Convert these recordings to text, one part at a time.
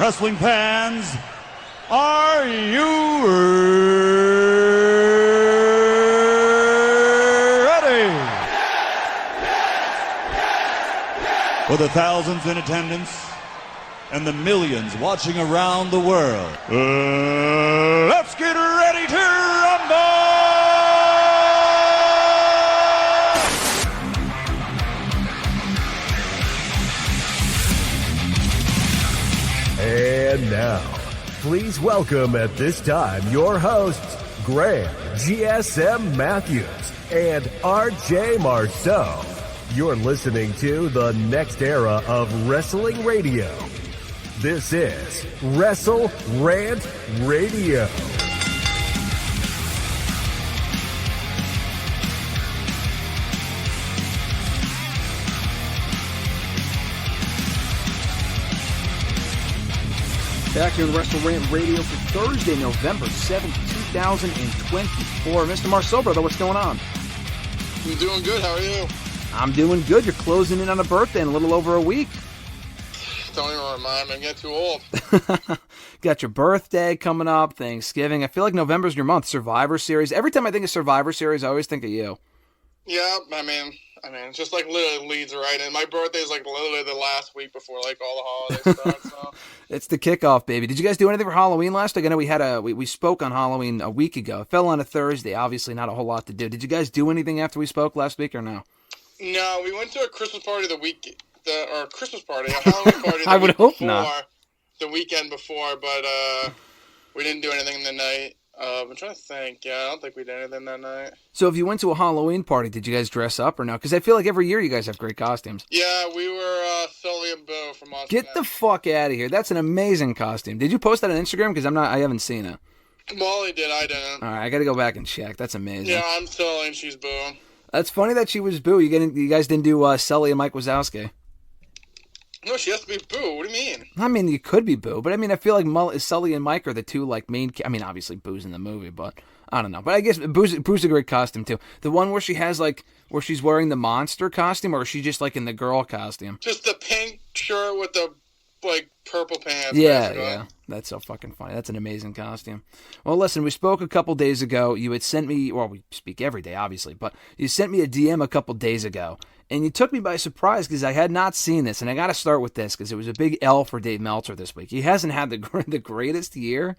Wrestling fans, are you ready? For the thousands in attendance and the millions watching around the world, let's get ready to rumble! And now, please welcome at this time your hosts, Graham GSM Matthews and RJ Marceau. You're listening to the next era of wrestling radio. This is WrestleRant Radio. Back here on WrestleRant Radio for Thursday, November 7th, 2024. Mr. Marceau, brother, what's going on? I'm doing good. How are you? I'm doing good. You're closing in on a birthday in a little over a week. Don't even remind me. I'm getting too old. Got your birthday coming up, Thanksgiving. I feel like November's your month. Survivor Series. Every time I think of Survivor Series, I always think of you. Yeah, I mean, it's just like literally leads right in. My birthday is like literally the last week before like all the holidays start. So. It's the kickoff, baby. Did you guys do anything for Halloween last week? I know we spoke on Halloween a week ago. It fell on a Thursday. Obviously, not a whole lot to do. Did you guys do anything after we spoke last week or no? No, we went to a Christmas party a Halloween party. I would hope not. The weekend before, but we didn't do anything the night. I'm trying to think. Yeah, I don't think we did anything that night. So if you went to a Halloween party, did you guys dress up or no? Because I feel like every year you guys have great costumes. Yeah, we were Sully and Boo from Austin. Get the fuck out of here. That's an amazing costume. Did you post that on Instagram? Because I haven't seen it. Molly did, I didn't. All right, I got to go back and check. That's amazing. Yeah, I'm Sully and she's Boo. That's funny that she was Boo. You guys didn't do Sully and Mike Wazowski. No, she has to be Boo. What do you mean? I mean, you could be Boo, but I feel like Sully and Mike are the two like main. Obviously Boo's in the movie, but I don't know. But I guess Boo's a great costume too. The one where she's wearing the monster costume, or is she just like in the girl costume? Just the pink shirt with the like purple pants. Yeah. That's so fucking funny. That's an amazing costume. Well, listen, we spoke a couple days ago. You had sent me, well, we speak every day, obviously, but you sent me a DM a couple days ago, and you took me by surprise because I had not seen this, and I got to start with this because it was a big L for Dave Meltzer this week. He hasn't had the greatest year,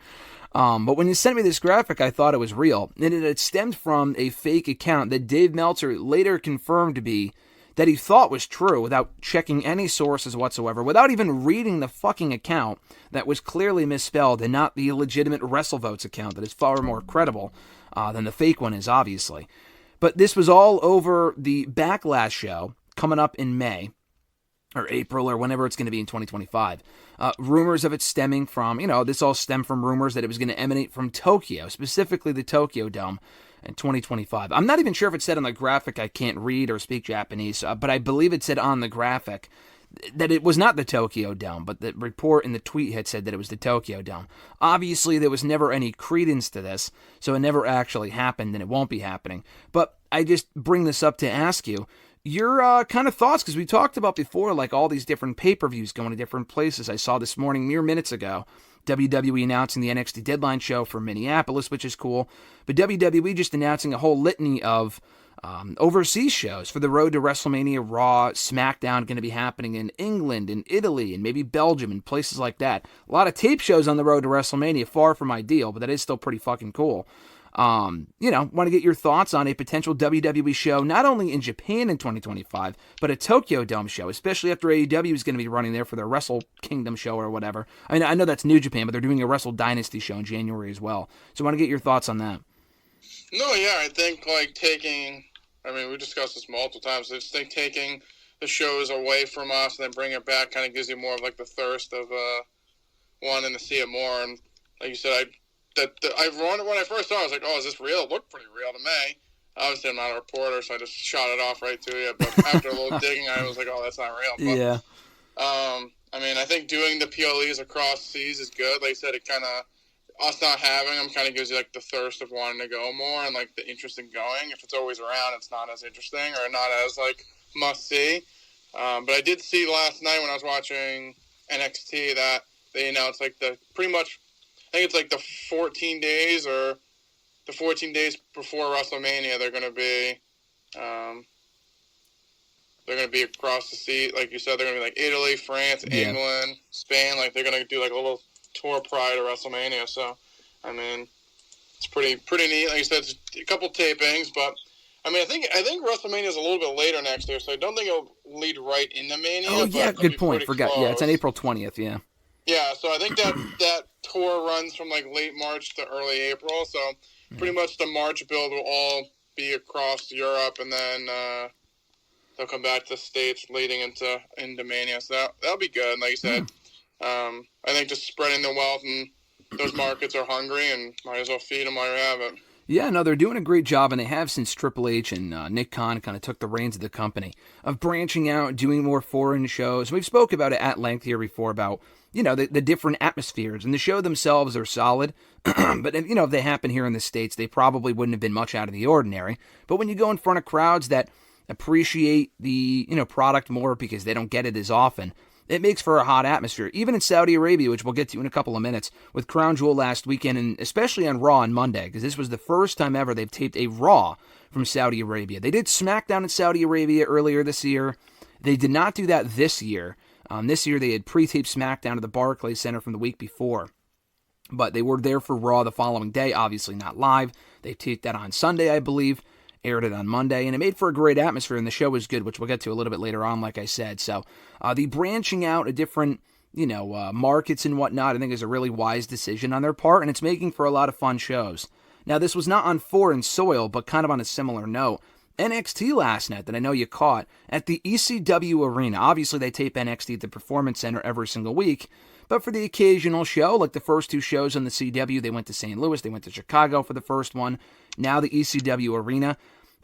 but when you sent me this graphic, I thought it was real, and it had stemmed from a fake account that Dave Meltzer later confirmed to be that he thought was true without checking any sources whatsoever, without even reading the fucking account that was clearly misspelled and not the legitimate WrestleVotes account that is far more credible than the fake one is, obviously. But this was all over the Backlash show coming up in May, or April, or whenever it's going to be in 2025. Rumors of it stemming from, this all stemmed from rumors that it was going to emanate from Tokyo, specifically the Tokyo Dome, in 2025. I'm not even sure if it said on the graphic. I can't read or speak Japanese, but I believe it said on the graphic that it was not the Tokyo Dome, but the report in the tweet had said that it was the Tokyo Dome. Obviously, there was never any credence to this, so it never actually happened, and it won't be happening. But I just bring this up to ask you your kind of thoughts, because we talked about before, like all these different pay-per-views going to different places. I saw this morning, mere minutes ago, WWE announcing the NXT Deadline show for Minneapolis, which is cool. But WWE just announcing a whole litany of overseas shows for the road to WrestleMania. Raw, SmackDown going to be happening in England and Italy and maybe Belgium and places like that. A lot of tape shows on the road to WrestleMania, far from ideal, but that is still pretty fucking cool. Want to get your thoughts on a potential WWE show, not only in Japan in 2025, but a Tokyo Dome show, especially after AEW is going to be running there for their Wrestle Kingdom show or whatever. I mean, I know that's New Japan, but they're doing a Wrestle Dynasty show in January as well. So I want to get your thoughts on that. No, yeah, I think we discussed this multiple times. I just think taking the shows away from us and then bringing it back kind of gives you more of like the thirst of wanting to see it more. And like you said, when I first saw it, I was like, oh, is this real? It looked pretty real to me. Obviously, I'm not a reporter, so I just shot it off right to you. But after a little digging, I was like, oh, that's not real. But, yeah. I think doing the PLEs across seas is good. Like I said, it kind of, us not having them kind of gives you like the thirst of wanting to go more and like the interest in going. If it's always around, it's not as interesting or not as like must see. But I did see last night when I was watching NXT that they announced like the pretty much, I think it's like the 14 days or the 14 days before WrestleMania, they're going to be across the sea. Like you said, they're going to be like Italy, France, England, Spain. Like they're going to do like a little tour prior to WrestleMania. So, I mean, it's pretty neat. Like you said, it's a couple tapings, but I mean, I think WrestleMania is a little bit later next year, so I don't think it'll lead right into Mania. Oh yeah, good point. Forgot. Close. Yeah, it's on April 20th. Yeah. Yeah, so I think that tour runs from like late March to early April. So pretty much the March build will all be across Europe, and then they'll come back to the States leading into Mania. So that'll be good. Like you said, I think just spreading the wealth, and those markets are hungry, and might as well feed them while you have it. Yeah, no, they're doing a great job, and they have since Triple H and Nick Khan kind of took the reins of the company, of branching out, doing more foreign shows. We've spoke about it at length here before about, you know, the different atmospheres, and the show themselves are solid, but, you know, if they happen here in the States, they probably wouldn't have been much out of the ordinary. But when you go in front of crowds that appreciate the, you know, product more because they don't get it as often, it makes for a hot atmosphere. Even in Saudi Arabia, which we'll get to in a couple of minutes, with Crown Jewel last weekend, and especially on Raw on Monday, because this was the first time ever they've taped a Raw from Saudi Arabia. They did SmackDown in Saudi Arabia earlier this year. They did not do that this year. This year they had pre-taped SmackDown at the Barclays Center from the week before. But they were there for Raw the following day, obviously not live. They taped that on Sunday, I believe. Aired it on Monday, and it made for a great atmosphere, and the show was good, which we'll get to a little bit later on, like I said. So the branching out of different, you know, markets and whatnot, I think is a really wise decision on their part, and it's making for a lot of fun shows. Now, this was not on foreign soil, but kind of on a similar note. NXT last night, that I know you caught, at the ECW Arena. Obviously, they tape NXT at the Performance Center every single week, but for the occasional show, like the first two shows on the CW, they went to St. Louis, they went to Chicago for the first one, now the ECW Arena.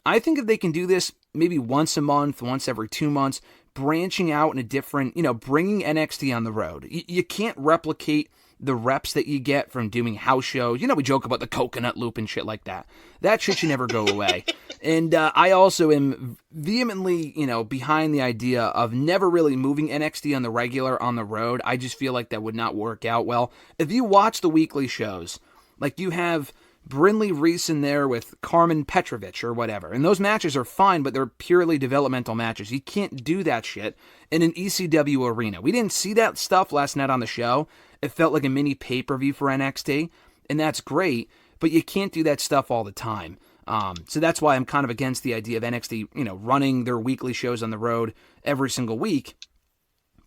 I think if they can do this maybe once a month, once every 2 months, branching out in a different, you know, bringing NXT on the road. You can't replicate the reps that you get from doing house shows. You know, we joke about the coconut loop and shit like that. That shit should never go away. And I also am vehemently, you know, behind the idea of never really moving NXT on the regular on the road. I just feel like that would not work out well. If you watch the weekly shows, like you have Brindley Reese in there with Carmen Petrovich or whatever, and those matches are fine, but they're purely developmental matches. You can't do that shit in an ECW arena. We didn't see that stuff last night on the show. It felt like a mini pay-per-view for NXT, and that's great, but you can't do that stuff all the time. So that's why I'm kind of against the idea of NXT, you know, running their weekly shows on the road every single week.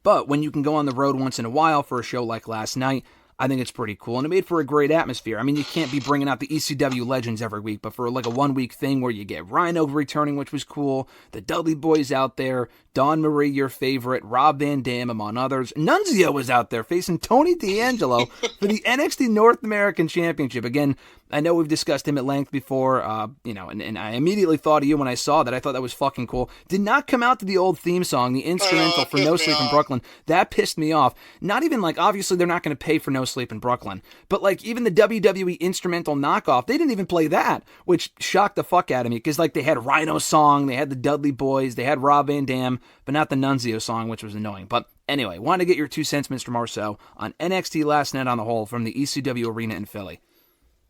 But when you can go on the road once in a while for a show like last night, I think it's pretty cool, and it made for a great atmosphere. I mean, you can't be bringing out the ECW legends every week, but for like a 1 week thing where you get Rhino returning, which was cool, the Dudley Boys out there, Dawn Marie, your favorite, Rob Van Dam, among others. Nunzio was out there facing Tony D'Angelo for the NXT North American Championship. Again, I know we've discussed him at length before, you know, and I immediately thought of you when I saw that. I thought that was fucking cool. Did not come out to the old theme song, the instrumental for No Sleep in Brooklyn. That pissed me off. Not even like, obviously they're not going to pay for No Sleep in Brooklyn, but like even the WWE instrumental knockoff, they didn't even play that, which shocked the fuck out of me, because like they had Rhino's song, they had the Dudley Boys, they had Rob Van Dam, but not the Nunzio song, which was annoying. But anyway, wanted to get your 2 cents, Mr. Marceau, on NXT last night on the whole from the ECW Arena in Philly.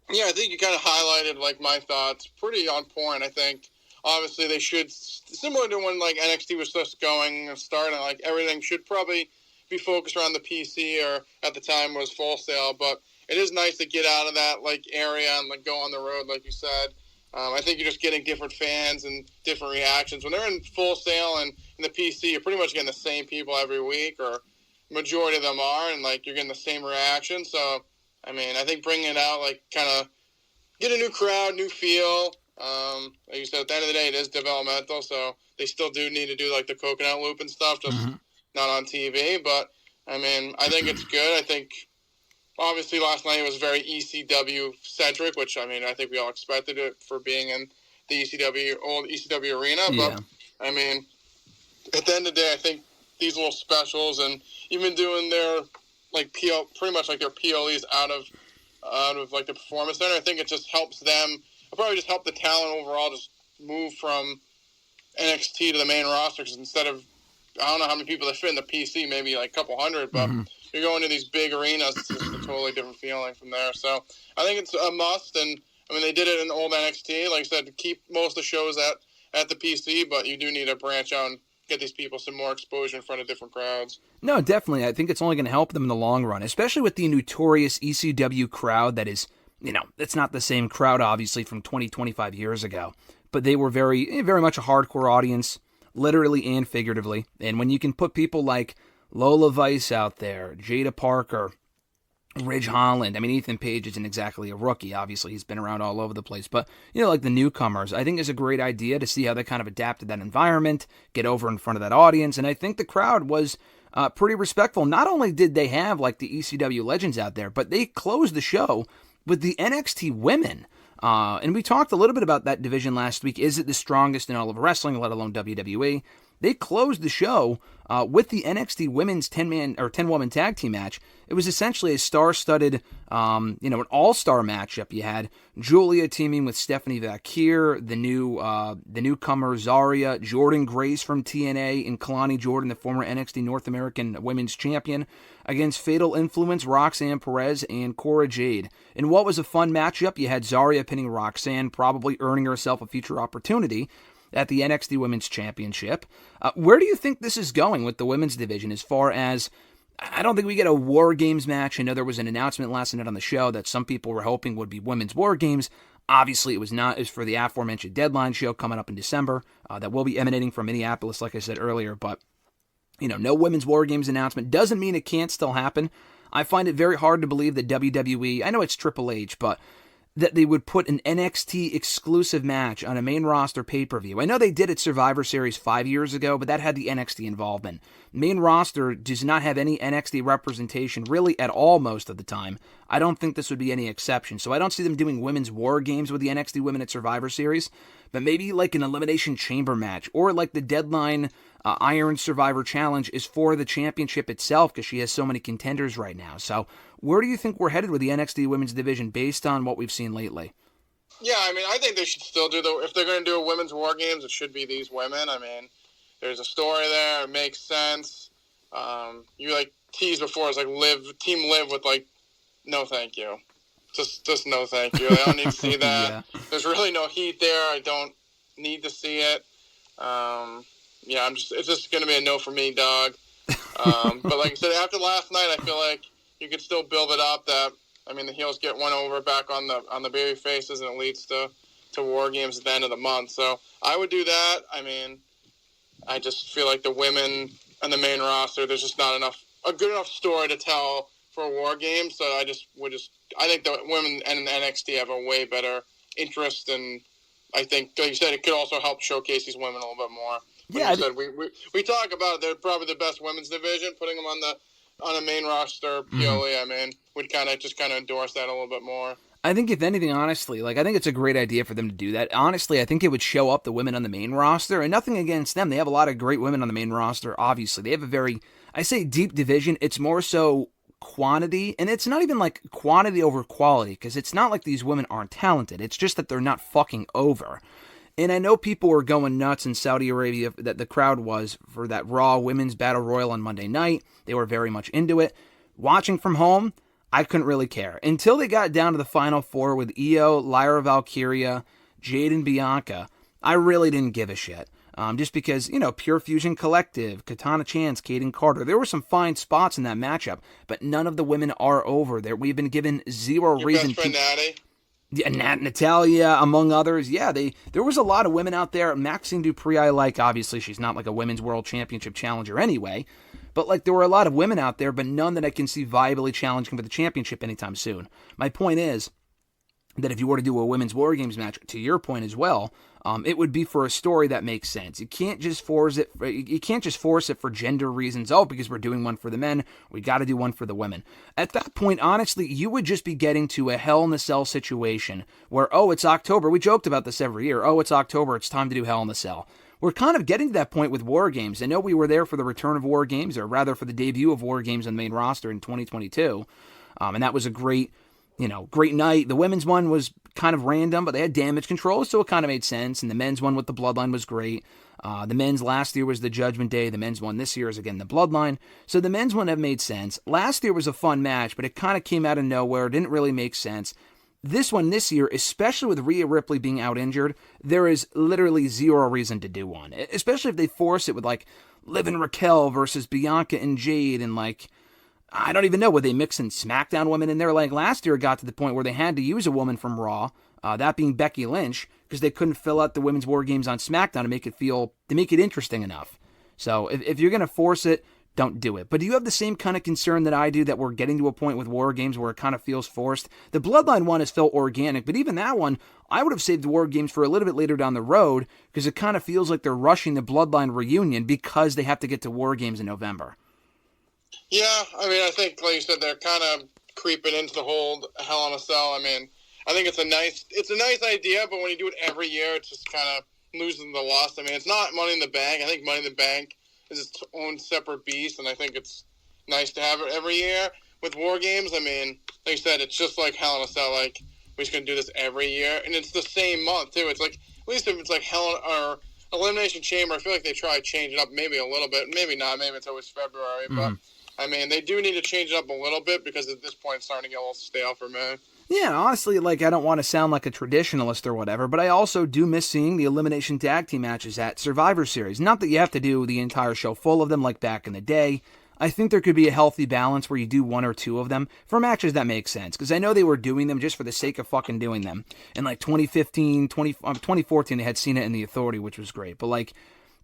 Yeah, I think you kind of highlighted like my thoughts pretty on point. I think obviously they should, similar to when like NXT was just going and starting, like everything should probably be focused around the PC, or at the time was Full Sail. But it is nice to get out of that like area and like go on the road, like you said. I think you're just getting different fans and different reactions. When they're in Full Sail and in the PC, you're pretty much getting the same people every week, or majority of them are, and like you're getting the same reaction. So, I mean, I think bringing it out, like kind of get a new crowd, new feel. Like you said, at the end of the day, it is developmental, so they still do need to do like the coconut loop and stuff, just not on TV. But, I mean, I think it's good. I think obviously last night was very ECW-centric, which, I mean, I think we all expected it for being in the old ECW Arena. Yeah. But, I mean, at the end of the day, I think these little specials and even doing their, like, pretty much like their PLEs out of like, the Performance Center, I think it just helps them. It'll probably just help the talent overall just move from NXT to the main roster, because instead of, I don't know how many people they fit in the PC, maybe like a couple hundred, but you're going to these big arenas, it's just a totally different feeling from there. So I think it's a must, and I mean, they did it in old NXT. Like I said, to keep most of the shows at the PC, but you do need to branch out and get these people some more exposure in front of different crowds. No, definitely. I think it's only going to help them in the long run, especially with the notorious ECW crowd that is, it's not the same crowd, obviously, from 20, 25 years ago. But they were very, very much a hardcore audience, literally and figuratively. And when you can put people like Lola Vice out there, Jada Parker, Ridge Holland. I mean, Ethan Page isn't exactly a rookie. Obviously, he's been around all over the place. But, like the newcomers, I think is a great idea to see how they kind of adapt to that environment, get over in front of that audience. And I think the crowd was pretty respectful. Not only did they have, like, the ECW legends out there, but they closed the show with the NXT women. And we talked a little bit about that division last week. Is it the strongest in all of wrestling, let alone WWE? They closed the show with the NXT women's 10-woman tag team match. It was essentially a star-studded, an all-star matchup. You had Julia teaming with Stephanie Vakir, the newcomer Zarya, Jordan Grace from TNA, and Kalani Jordan, the former NXT North American Women's Champion, against Fatal Influence, Roxanne Perez, and Cora Jade. In what was a fun matchup, you had Zarya pinning Roxanne, probably earning herself a future opportunity at the NXT Women's Championship. Where do you think this is going with the women's division as far as, I don't think we get a WarGames match. I know there was an announcement last night on the show that some people were hoping would be women's WarGames. Obviously, it was not. It was for the aforementioned Deadline show coming up in December that will be emanating from Minneapolis, like I said earlier. But, no women's WarGames announcement doesn't mean it can't still happen. I find it very hard to believe that WWE, I know it's Triple H, but that they would put an NXT exclusive match on a main roster pay-per-view. I know they did it Survivor Series 5 years ago, but that had the NXT involvement. Main roster does not have any NXT representation really at all most of the time. I don't think this would be any exception. So I don't see them doing women's war games with the NXT women at Survivor Series, but maybe like an Elimination Chamber match, or like the Deadline Iron Survivor Challenge is for the championship itself because she has so many contenders right now. So where do you think we're headed with the NXT women's division based on what we've seen lately? Yeah, I mean, I think they should still do if they're going to do a women's war games, it should be these women. I mean, there's a story there. It makes sense. You teased before, it's like Team Liv with no thank you. Just no thank you. I don't need to see that. Yeah. There's really no heat there. I don't need to see it. It's just going to be a no for me, dog. But like I said, after last night, I feel like you could still build it up that, the heels get one over back on the baby faces, and it leads to war games at the end of the month. So I would do that. I just feel like the women on the main roster, there's just not a good enough story to tell for a war game. So I think the women and NXT have a way better interest, and I think, like you said, it could also help showcase these women a little bit more. Like you said, we talk about they're probably the best women's division. Putting them on a main roster purely, would kind of endorse that a little bit more. I think if anything, honestly, I think it's a great idea for them to do that. Honestly, I think it would show up the women on the main roster, and nothing against them. They have a lot of great women on the main roster, obviously. They have a very, I say deep division. It's more so quantity, and it's not even like quantity over quality, because it's not like these women aren't talented. It's just that they're not fucking over. And I know people were going nuts in Saudi Arabia, that the crowd was, for that Raw Women's Battle Royal on Monday night. They were very much into it. Watching from home, I couldn't really care. Until they got down to the Final Four with Io, Lyra Valkyria, Jade, and Bianca, I really didn't give a shit. Just because, Pure Fusion Collective, Katana Chance, Kaden Carter, there were some fine spots in that matchup, but none of the women are over there. We've been given zero reason best friend Natty? Yeah, Natalia, among others. Yeah, there was a lot of women out there. Maxine Dupree I like. Obviously, she's not like a women's world championship challenger anyway. But there were a lot of women out there, but none that I can see viably challenging for the championship anytime soon. My point is that if you were to do a women's War Games match, to your point as well, it would be for a story that makes sense. You can't just force it. You can't just force it for gender reasons. Oh, because we're doing one for the men, we got to do one for the women. At that point, honestly, you would just be getting to a Hell in a Cell situation where, it's October. We joked about this every year. It's October. It's time to do Hell in a Cell. We're kind of getting to that point with War Games. I know we were there for the return of War Games, or rather for the debut of War Games on the main roster in 2022, and that was a great night. The women's one was kind of random, but they had Damage Control, so it kind of made sense. And the men's one with the Bloodline was great. The men's last year was the Judgment Day. The men's one this year is, again, the Bloodline. So the men's one have made sense. Last year was a fun match, but it kind of came out of nowhere. Didn't really make sense. This one this year, especially with Rhea Ripley being out injured, there is literally zero reason to do one. Especially if they force it with, like, Liv and Raquel versus Bianca and Jade, and, like, I don't even know, would they mix in SmackDown women in there? Like, last year it got to the point where they had to use a woman from Raw, that being Becky Lynch, because they couldn't fill out the women's WarGames on SmackDown to make it interesting enough. So if you're going to force it, don't do it. But do you have the same kind of concern that I do, that we're getting to a point with WarGames where it kind of feels forced? The Bloodline one has felt organic, but even that one, I would have saved the WarGames for a little bit later down the road, because it kind of feels like they're rushing the Bloodline reunion because they have to get to WarGames in November. Yeah, I mean, I think, like you said, they're kind of creeping into the whole Hell in a Cell. I mean, I think it's a nice idea, but when you do it every year, it just kind of losing the lust. I mean, it's not Money in the Bank. I think Money in the Bank is its own separate beast, and I think it's nice to have it every year. With WarGames, I mean, like you said, it's just like Hell in a Cell. Like, we're just going to do this every year, and it's the same month, too. It's like, at least if it's like or Elimination Chamber, I feel like they try to change it up maybe a little bit. Maybe not. Maybe it's always February, but I mean, they do need to change it up a little bit, because at this point it's starting to get a little stale for me. Yeah, honestly, like, I don't want to sound like a traditionalist or whatever, but I also do miss seeing the Elimination Tag Team matches at Survivor Series. Not that you have to do the entire show full of them like back in the day. I think there could be a healthy balance where you do one or two of them for matches that make sense, because I know they were doing them just for the sake of fucking doing them. In, like, 2014, they had Cena and The Authority, which was great, but, like,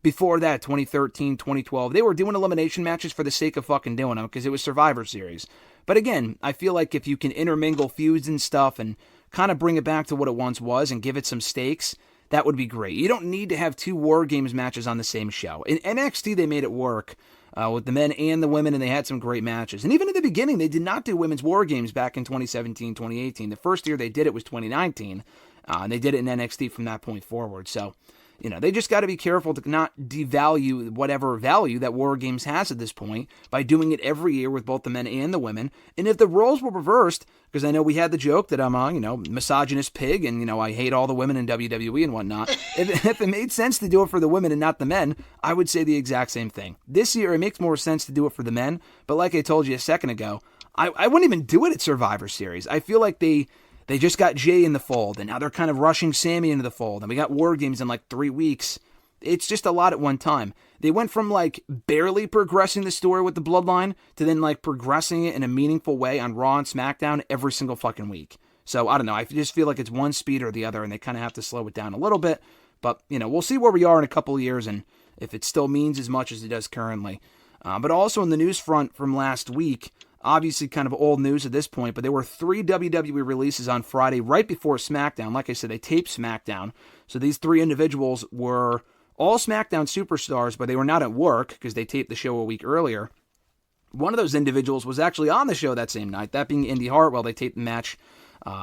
before that, 2013, 2012, they were doing elimination matches for the sake of fucking doing them, because it was Survivor Series. But again, I feel like if you can intermingle feuds and stuff and kind of bring it back to what it once was and give it some stakes, that would be great. You don't need to have two WarGames matches on the same show. In NXT, they made it work with the men and the women, and they had some great matches. And even in the beginning, they did not do women's WarGames back in 2017, 2018. The first year they did it was 2019, and they did it in NXT from that point forward. So, you know, they just got to be careful to not devalue whatever value that WarGames has at this point by doing it every year with both the men and the women. And if the roles were reversed, because I know we had the joke that I'm a, misogynist pig, and, I hate all the women in WWE and whatnot. If it made sense to do it for the women and not the men, I would say the exact same thing. This year, it makes more sense to do it for the men, but like I told you a second ago, I wouldn't even do it at Survivor Series. I feel like they just got Jay in the fold, and now they're kind of rushing Sammy into the fold, and we got WarGames in like 3 weeks. It's just a lot at one time. They went from like barely progressing the story with the Bloodline to then like progressing it in a meaningful way on Raw and SmackDown every single fucking week. So I don't know. I just feel like it's one speed or the other, and they kind of have to slow it down a little bit. But, we'll see where we are in a couple of years and if it still means as much as it does currently. But also in the news front from last week, obviously kind of old news at this point, but there were 3 WWE releases on Friday right before SmackDown. Like I said, they taped SmackDown. So these 3 individuals were all SmackDown superstars, but they were not at work because they taped the show a week earlier. One of those individuals was actually on the show that same night, that being Indi Hartwell. They taped the match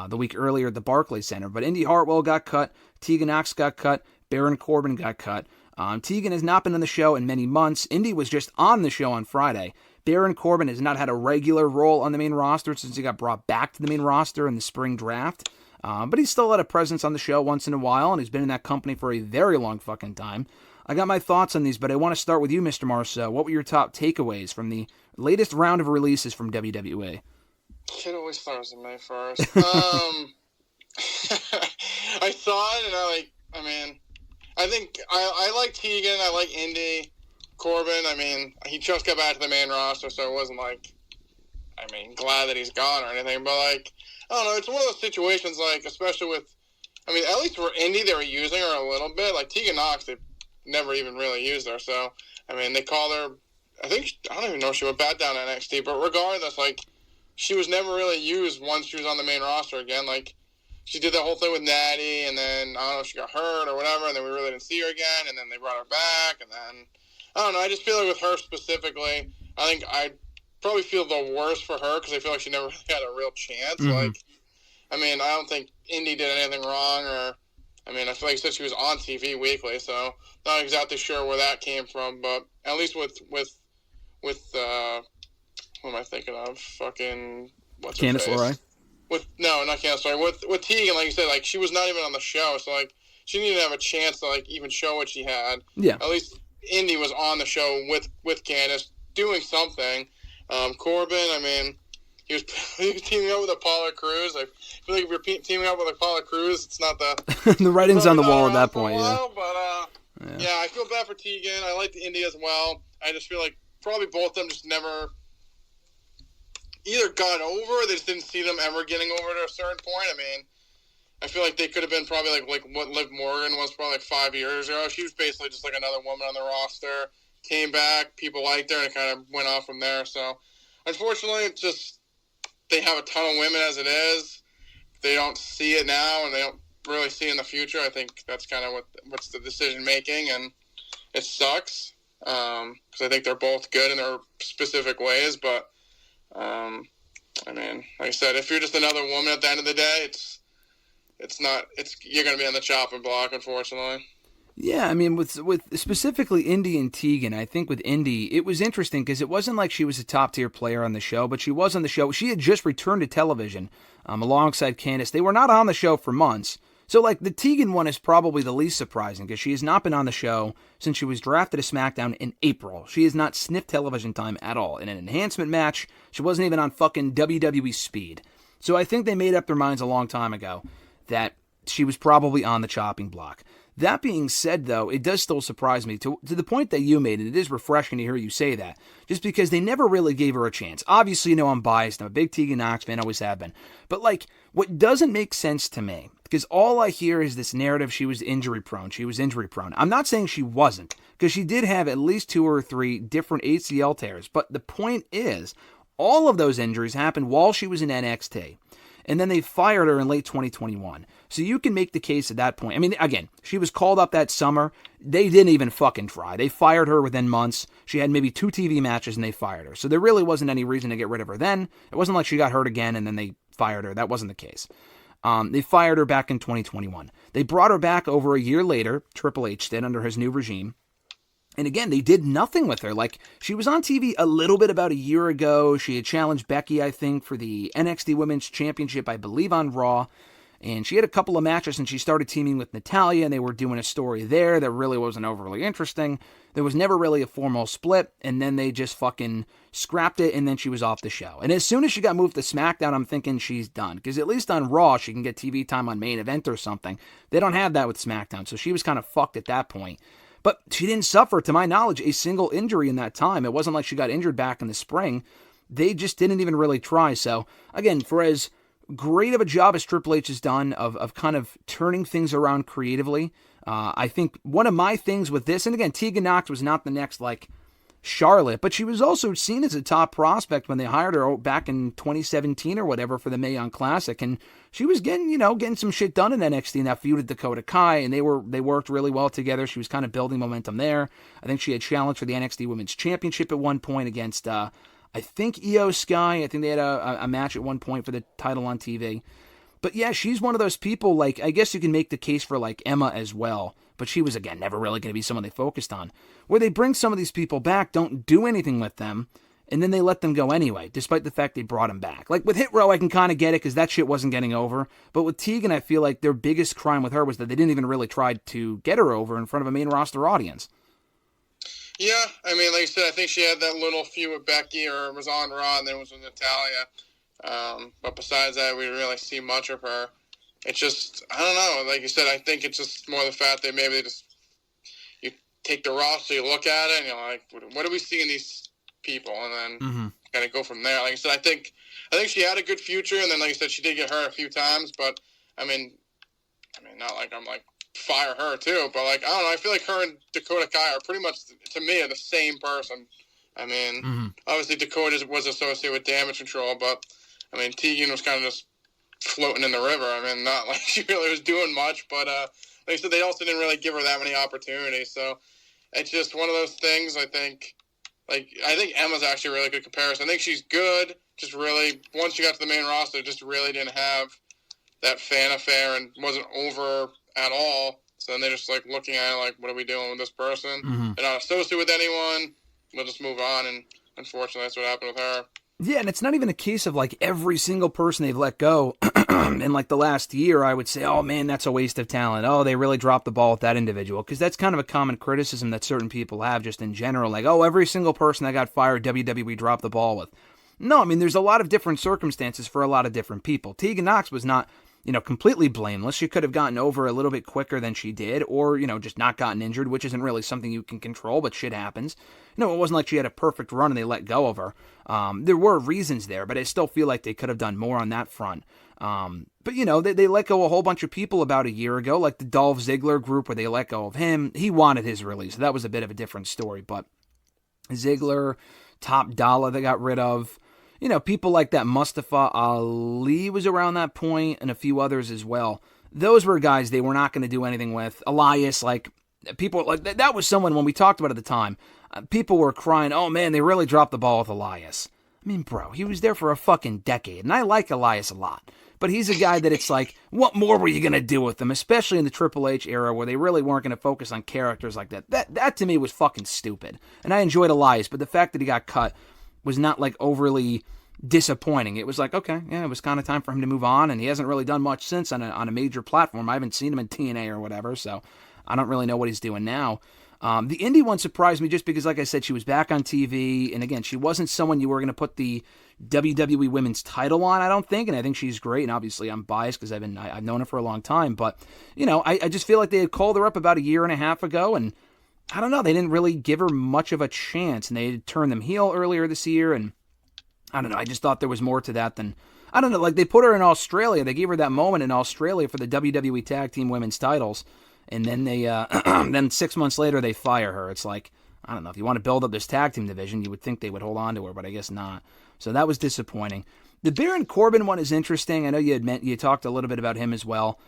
the week earlier at the Barclays Center. But Indi Hartwell got cut, Tegan Nox got cut, Baron Corbin got cut. Tegan has not been on the show in many months. Indi was just on the show on Friday. Baron Corbin has not had a regular role on the main roster since he got brought back to the main roster in the spring draft. But he's still had a presence on the show once in a while, and he's been in that company for a very long fucking time. I got my thoughts on these, but I want to start with you, Mr. Marceau. What were your top takeaways from the latest round of releases from WWE? Shit always starts with me first. I saw it, and I think I like Tegan, I like Indi. Corbin, he just got back to the main roster, so it wasn't glad that he's gone or anything, but I don't know, it's one of those situations, especially with, at least for Indi, they were using her a little bit. Tegan Nox, they never even really used her, so, they called her, I don't even know if she went back down to NXT, but regardless, she was never really used once she was on the main roster again. She did that whole thing with Natty, and then, I don't know if she got hurt or whatever, and then we really didn't see her again, and then they brought her back, and then, I don't know, I just feel like with her specifically, I think I probably feel the worst for her, because I feel like she never really had a real chance. Mm-hmm. I don't think Indi did anything wrong, or, I feel like you said she was on TV weekly, so not exactly sure where that came from, but at least with what am I thinking of? Fucking, what's her Candice face? LeRae? No, not Candice LeRae. With Tegan, like you said, she was not even on the show, so, she didn't even have a chance to like even show what she had. Yeah. At least Indi was on the show with Candice doing something. Corbin, I mean, he was teaming up with Apollo Crews. I feel like if you're teaming up with Apollo Crews, it's not the the writing's on the wall at that point. While, but yeah, I feel bad for Tegan. I like the Indi as well. I just feel like probably both of them just never either got over, or they just didn't see them ever getting over to a certain point. I mean, I feel like they could have been probably like what Liv Morgan was probably like 5 years ago. She was basically just like another woman on the roster. Came back, people liked her, and it kind of went off from there. So, unfortunately, it's just they have a ton of women as it is. They don't see it now, and they don't really see it in the future. I think that's kind of what's the decision making, and it sucks because I think they're both good in their specific ways. But I mean, like I said, if you're just another woman at the end of the day, you're going to be on the chopping block, unfortunately. Yeah, I mean, with specifically Indi and Tegan, I think with Indi, it was interesting because it wasn't like she was a top-tier player on the show, but she was on the show. She had just returned to television alongside Candice. They were not on the show for months. So, like, the Tegan one is probably the least surprising because she has not been on the show since she was drafted to SmackDown in April. She has not sniffed television time at all. In an enhancement match, she wasn't even on fucking WWE Speed. So I think they made up their minds a long time ago that she was probably on the chopping block. That being said, though, it does still surprise me to the point that you made, and it is refreshing to hear you say that, just because they never really gave her a chance. Obviously, you know I'm biased. I'm a big Tegan Nox fan, always have been. But, like, what doesn't make sense to me, because all I hear is this narrative she was injury prone. I'm not saying she wasn't, because she did have at least 2 or 3 different ACL tears. But the point is, all of those injuries happened while she was in NXT. And then they fired her in late 2021. So you can make the case at that point. I mean, again, she was called up that summer. They didn't even fucking try. They fired her within months. She had maybe 2 TV matches and they fired her. So there really wasn't any reason to get rid of her then. It wasn't like she got hurt again and then they fired her. That wasn't the case. They fired her back in 2021. They brought her back over a year later. Triple H did under his new regime. And again, they did nothing with her. Like, she was on TV a little bit about a year ago. She had challenged Becky, I think, for the NXT Women's Championship, I believe, on Raw. And she had a couple of matches, and she started teaming with Natalya, and they were doing a story there that really wasn't overly interesting. There was never really a formal split, and then they just fucking scrapped it, and then she was off the show. And as soon as she got moved to SmackDown, I'm thinking she's done. Because at least on Raw, she can get TV time on Main Event or something. They don't have that with SmackDown, so she was kind of fucked at that point. But she didn't suffer, to my knowledge, a single injury in that time. It wasn't like she got injured back in the spring. They just didn't even really try. So, again, for as great of a job as Triple H has done of kind of turning things around creatively, I think one of my things with this, and again, Tegan Nox was not the next, like, Charlotte, but she was also seen as a top prospect when they hired her back in 2017 or whatever for the Mae Young Classic, and she was getting some shit done in NXT in that feud with Dakota Kai, and they worked really well together. She was kind of building momentum there. I think she had challenged for the NXT Women's Championship at one point against I think Io Sky. I think they had a match at one point for the title on TV. But yeah, she's one of those people, like, I guess you can make the case for, like, Emma as well. But she was, again, never really going to be someone they focused on. Where they bring some of these people back, don't do anything with them, and then they let them go anyway, despite the fact they brought them back. Like, with Hit Row, I can kind of get it, because that shit wasn't getting over. But with Tegan, I feel like their biggest crime with her was that they didn't even really try to get her over in front of a main roster audience. Yeah, I mean, like you said, I think she had that little feud with Becky, or was on Raw, and then was with Natalya. But besides that, we didn't really see much of her. It's just, I don't know. Like you said, I think it's just more the fact that maybe you take the roster, you look at it, and you're like, what do we see in these people? And then kind of go from there. Like I said, I think she had a good future, and then, like you said, she did get hurt a few times. But I mean, not like I'm like fire her too, but like I don't know. I feel like her and Dakota Kai are pretty much, to me, are the same person. I mean, obviously Dakota was associated with Damage Control, but I mean, Tegan was kind of just floating in the river. I mean, not like she really was doing much, but like I said, they also didn't really give her that many opportunities. So it's just one of those things. I think Emma's actually a really good comparison. I think she's good. Just really, once she got to the main roster, just really didn't have that fan affair and wasn't over at all. So then they're just like looking at it like, what are we doing with this person? They're not associated with anyone. We'll just move on. And unfortunately, that's what happened with her. Yeah, and it's not even a case of like every single person they've let go in like the last year, I would say, oh man, that's a waste of talent. Oh, they really dropped the ball with that individual. Because that's kind of a common criticism that certain people have just in general. Like, oh, every single person that got fired, WWE dropped the ball with. No, I mean, there's a lot of different circumstances for a lot of different people. Tegan Nox was not, completely blameless. She could have gotten over a little bit quicker than she did, or, just not gotten injured, which isn't really something you can control, but shit happens. It wasn't like she had a perfect run and they let go of her. There were reasons there, but I still feel like they could have done more on that front. But they let go a whole bunch of people about a year ago, like the Dolph Ziggler group where they let go of him. He wanted his release. That was a bit of a different story, but Ziggler, Top Dollar they got rid of. People like that. Mustafa Ali was around that point, and a few others as well. Those were guys they were not going to do anything with. Elias, people like that was someone when we talked about it at the time. People were crying, "Oh man, they really dropped the ball with Elias." I mean, bro, he was there for a fucking decade, and I like Elias a lot. But he's a guy that it's like, what more were you going to do with him? Especially in the Triple H era where they really weren't going to focus on characters like that. That to me was fucking stupid. And I enjoyed Elias, but the fact that he got cut was not like overly disappointing. It was like, okay, yeah, it was kind of time for him to move on, and he hasn't really done much since on a major platform. I haven't seen him in TNA or whatever, so I don't really know what he's doing now. The Indi one surprised me just because, like I said, she was back on TV, and again, she wasn't someone you were going to put the WWE Women's title on, I don't think, and I think she's great, and obviously I'm biased because I've known her for a long time, but, I just feel like they had called her up about a year and a half ago, and I don't know, they didn't really give her much of a chance, and they had turned them heel earlier this year, and I don't know, I just thought there was more to that than, I don't know, like they put her in Australia, they gave her that moment in Australia for the WWE Tag Team Women's titles, and then they, then 6 months later they fire her. It's like, I don't know, if you want to build up this tag team division, you would think they would hold on to her, but I guess not. So that was disappointing. The Baron Corbin one is interesting. I know you talked a little bit about him as well.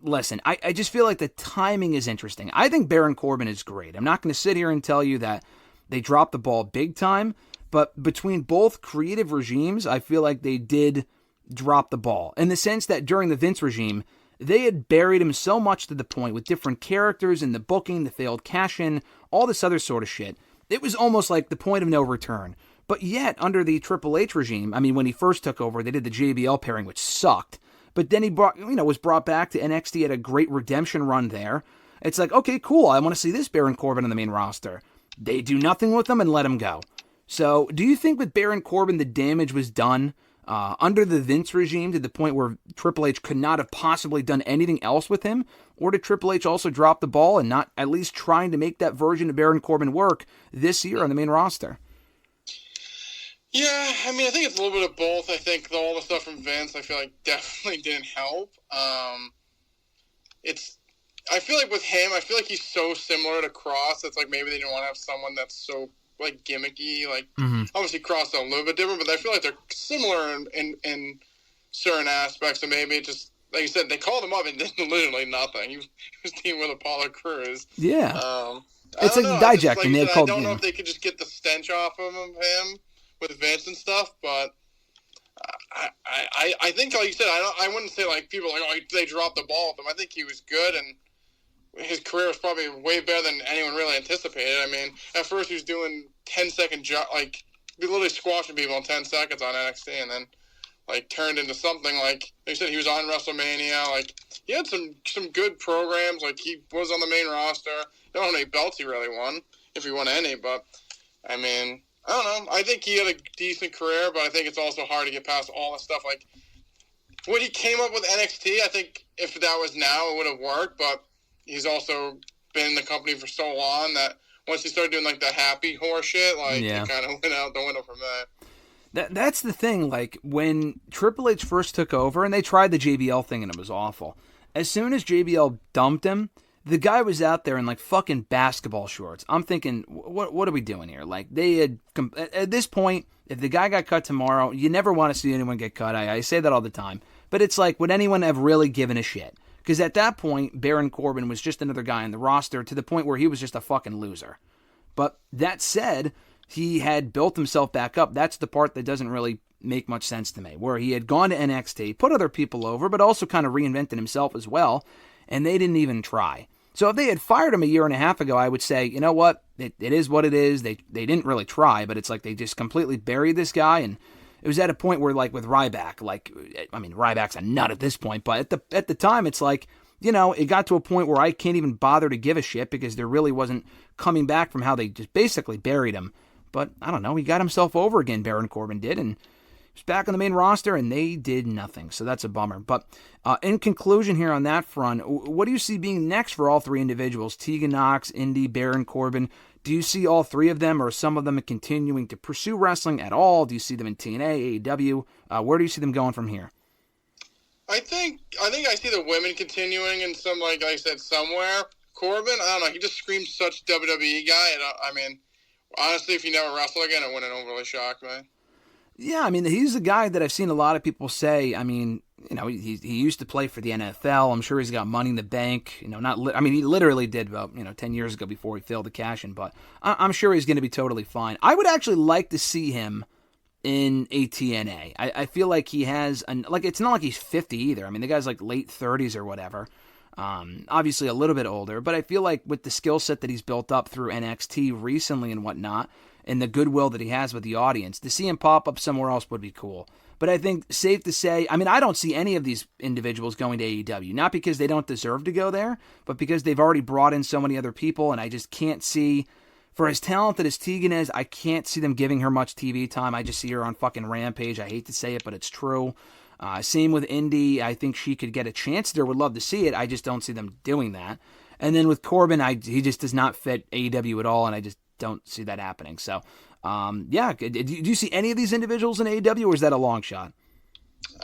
Listen, I just feel like the timing is interesting. I think Baron Corbin is great. I'm not going to sit here and tell you that they dropped the ball big time, but between both creative regimes, I feel like they did drop the ball. In the sense that during the Vince regime, they had buried him so much to the point with different characters and the booking, the failed cash-in, all this other sort of shit. It was almost like the point of no return. But yet, under the Triple H regime, I mean, when he first took over, they did the JBL pairing, which sucked. But then he was brought back to NXT, had a great redemption run there. It's like, okay, cool, I want to see this Baron Corbin on the main roster. They do nothing with him and let him go. So, do you think with Baron Corbin the damage was done under the Vince regime to the point where Triple H could not have possibly done anything else with him? Or did Triple H also drop the ball and not at least trying to make that version of Baron Corbin work this year on the main roster? Yeah, I mean, I think it's a little bit of both. I think all the stuff from Vince, I feel like definitely didn't help. I feel like with him, I feel like he's so similar to Cross. It's like maybe they didn't want to have someone that's so like gimmicky. Like obviously Cross is a little bit different, but I feel like they're similar in certain aspects. And maybe it just like you said, they called him up and did literally nothing. He was teaming with Apollo Crews. Yeah, it's like Dijak, and they called. I don't know if they could just get the stench off of him with Vince and stuff, but I think, like you said, I wouldn't say like people are like, oh, they dropped the ball with him. I think he was good, and his career was probably way better than anyone really anticipated. I mean, at first he was doing 10-second like literally squashing people in 10 seconds on NXT, and then like turned into something like you said. He was on WrestleMania. Like he had some good programs. Like he was on the main roster. I don't know how many belts he really won, if he won any, but I mean, I don't know. I think he had a decent career, but I think it's also hard to get past all the stuff. Like, when he came up with NXT, I think if that was now, it would have worked, but he's also been in the company for so long that once he started doing, like, the happy horse shit, like, it kind of went out the window from that. That's the thing. Like, when Triple H first took over, and they tried the JBL thing, and it was awful. As soon as JBL dumped him, the guy was out there in like fucking basketball shorts. I'm thinking, what are we doing here? Like they had, at this point, if the guy got cut tomorrow, you never want to see anyone get cut. I say that all the time. But it's like, would anyone have really given a shit? Because at that point, Baron Corbin was just another guy on the roster to the point where he was just a fucking loser. But that said, he had built himself back up. That's the part that doesn't really make much sense to me. Where he had gone to NXT, put other people over, but also kind of reinvented himself as well. And they didn't even try. So if they had fired him a year and a half ago, I would say, you know what? It is what it is. They didn't really try, but it's like they just completely buried this guy. And, it was at a point where, like, with Ryback, like, I mean, Ryback's a nut at this point, but at the time, it's like, you know, it got to a point where I can't even bother to give a shit because there really wasn't coming back from how they just basically buried him. But, I don't know, he got himself over again, Baron Corbin did, and he's back on the main roster, and they did nothing, so that's a bummer. But in conclusion here on that front, what do you see being next for all three individuals, Tegan Nox, Indi, Baron Corbin? Do you see all three of them or some of them continuing to pursue wrestling at all? Do you see them in TNA, AEW? Where do you see them going from here? I think I see the women continuing in some, like I said, somewhere. Corbin, I don't know, he just screams such WWE guy. And I mean, honestly, if he never wrestled again, it wouldn't overly shock me. Yeah, I mean, he's a guy that I've seen a lot of people say, I mean, you know, he used to play for the NFL. I'm sure he's got money in the bank. You know, he literally did about, 10 years ago before he failed to cash in, but I'm sure he's going to be totally fine. I would actually like to see him in a TNA. I feel like he has, it's not like he's 50 either. I mean, the guy's like late 30s or whatever. Obviously a little bit older, but I feel like with the skill set that he's built up through NXT recently and whatnot, and the goodwill that he has with the audience, to see him pop up somewhere else would be cool. But I think safe to say, I mean, I don't see any of these individuals going to AEW, not because they don't deserve to go there, but because they've already brought in so many other people, and I just can't see, for as talented as Tegan is, I can't see them giving her much TV time. I just see her on fucking Rampage. I hate to say it, but it's true. Same with Indi. I think she could get a chance there. Would love to see it. I just don't see them doing that. And then with Corbin, he just does not fit AEW at all, and I just don't see that happening. So, yeah. Do you see any of these individuals in AEW, or is that a long shot?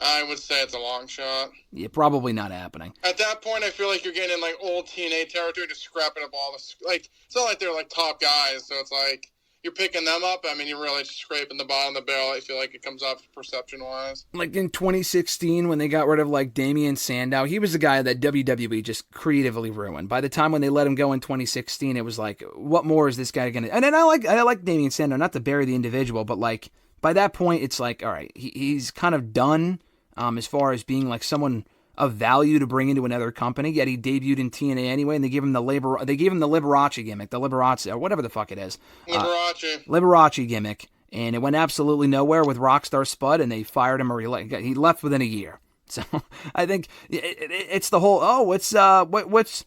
I would say it's a long shot. Yeah, probably not happening. At that point, I feel like you're getting in, like, old TNA territory, just scrapping up all the, like, it's not like they're, like, top guys, so it's like, you're picking them up. I mean, you're really just scraping the bottom of the barrel. I feel like it comes off perception-wise. Like in 2016, when they got rid of, like, Damian Sandow, he was the guy that WWE just creatively ruined. By the time when they let him go in 2016, it was like, what more is this guy going to... And then I like Damian Sandow, not to bury the individual, but, like, by that point, it's like, all right, he's kind of done as far as being, like, someone of value to bring into another company, yet he debuted in TNA anyway, and they gave him the Liberace gimmick, the Liberace, or whatever the fuck it is. Liberace gimmick, and it went absolutely nowhere with Rockstar Spud, and they fired him, or he left within a year. So I think it's the whole, what's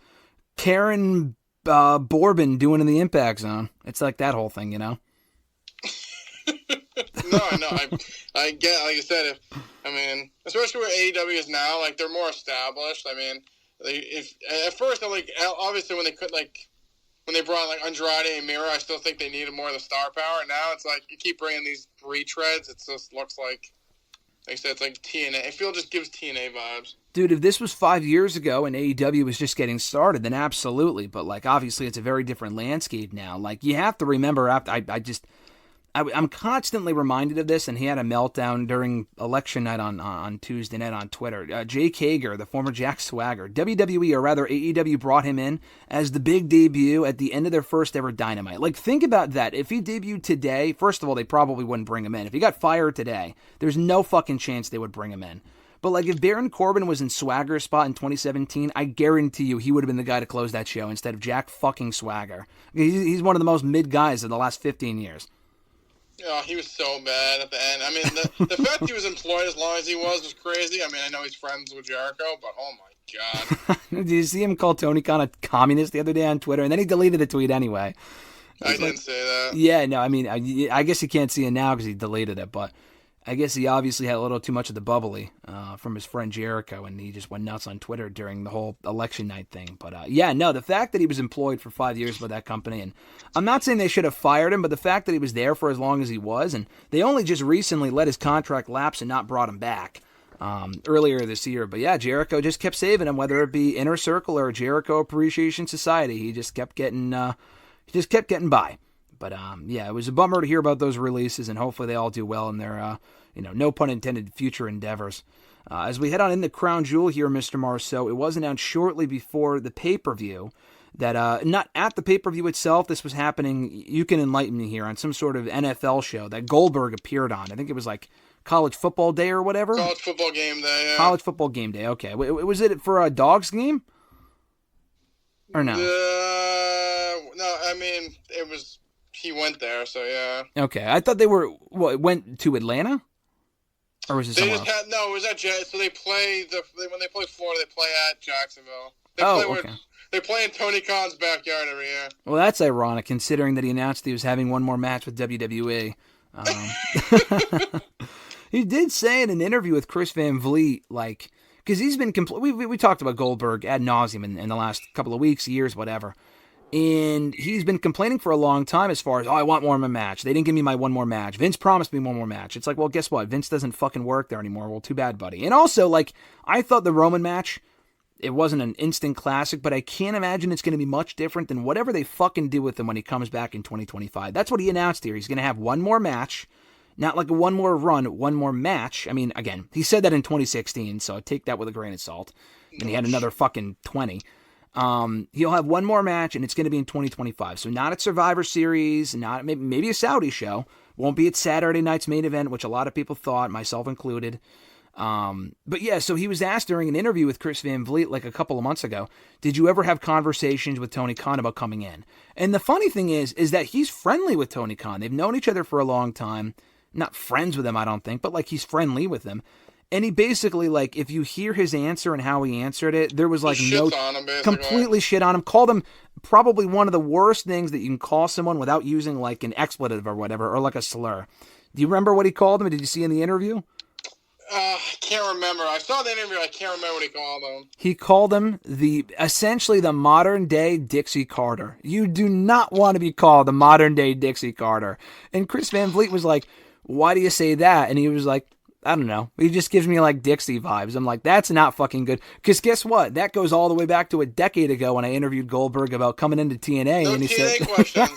Karen Bourbon doing in the Impact Zone? It's like that whole thing, you know? No, I get, like I said, especially where AEW is now, like, they're more established. I mean, at first, like, obviously when they brought, like, Andrade and Miro, I still think they needed more of the star power. Now it's like, you keep bringing these retreads, it just looks like I said, it's like TNA. I feel it just gives TNA vibes. Dude, if this was 5 years ago and AEW was just getting started, then absolutely. But, like, obviously it's a very different landscape now. Like, you have to remember, I'm constantly reminded of this, and he had a meltdown during election night on Tuesday night on Twitter. Jake Hager, the former Jack Swagger, WWE, or rather AEW, brought him in as the big debut at the end of their first ever Dynamite. Like, think about that. If he debuted today, first of all, they probably wouldn't bring him in. If he got fired today, there's no fucking chance they would bring him in. But, like, if Baron Corbin was in Swagger's spot in 2017, I guarantee you he would have been the guy to close that show instead of Jack fucking Swagger. He's one of the most mid guys in the last 15 years. Oh, he was so bad at the end. I mean, the fact he was employed as long as he was crazy. I mean, I know he's friends with Jericho, but oh my God. Did you see him call Tony Khan a communist the other day on Twitter? And then he deleted the tweet anyway. I didn't say that. Yeah, no, I mean, I guess you can't see it now because he deleted it, but I guess he obviously had a little too much of the bubbly from his friend Jericho, and he just went nuts on Twitter during the whole election night thing. But yeah, no, the fact that he was employed for 5 years by that company, and I'm not saying they should have fired him, but the fact that he was there for as long as he was, and they only just recently let his contract lapse and not brought him back earlier this year. But yeah, Jericho just kept saving him, whether it be Inner Circle or Jericho Appreciation Society. He just kept getting by. But yeah, it was a bummer to hear about those releases, and hopefully they all do well in their, no pun intended, future endeavors. As we head on in the crown jewel here, Mr. Marceau, it was announced shortly before the pay-per-view that, not at the pay-per-view itself, this was happening, you can enlighten me here, on some sort of NFL show that Goldberg appeared on. I think it was like College Football Day or whatever? College Football Game Day, yeah. College Football Game Day, okay. Was it for a Dogs game? Or no? No, I mean, it was... He went there, so yeah. Okay, I thought they went to Atlanta? Or was it They somewhere just else? had no. It was at so they play when they play Florida, they play at Jacksonville. Okay. They play in Tony Khan's backyard every year. Well, that's ironic considering that he announced he was having one more match with WWE. He did say in an interview with Chris Van Vliet, like, because he's been we talked about Goldberg ad nauseum in the last couple of weeks, years, whatever. And he's been complaining for a long time as far as, I want more of a match. They didn't give me my one more match. Vince promised me one more match. It's like, well, guess what? Vince doesn't fucking work there anymore. Well, too bad, buddy. And also, like, I thought the Roman match, it wasn't an instant classic, but I can't imagine it's going to be much different than whatever they fucking do with him when he comes back in 2025. That's what he announced here. He's going to have one more match, not like a one more run, one more match. I mean, again, he said that in 2016, so take that with a grain of salt. And he had another fucking 20. He'll have one more match, and it's going to be in 2025. So not at Survivor Series, not maybe a Saudi show. Won't be at Saturday night's main event, which a lot of people thought, myself included. But yeah, so he was asked during an interview with Chris Van Vliet like a couple of months ago, did you ever have conversations with Tony Khan about coming in? And the funny thing is that he's friendly with Tony Khan. They've known each other for a long time. Not friends with him, I don't think, but like he's friendly with him. And he basically, like, if you hear his answer and how he answered it, there was like completely shit on him. Called him probably one of the worst things that you can call someone without using like an expletive or whatever, or like a slur. Do you remember what he called him? Did you see in the interview? I can't remember. I saw the interview. I can't remember what he called him. He called him essentially the modern day Dixie Carter. You do not want to be called the modern day Dixie Carter. And Chris Van Vliet was like, why do you say that? And he was like, I don't know. He just gives me like Dixie vibes. I'm like, that's not fucking good. Because guess what? That goes all the way back to a decade ago when I interviewed Goldberg about coming into TNA. No and he TNA said, questions.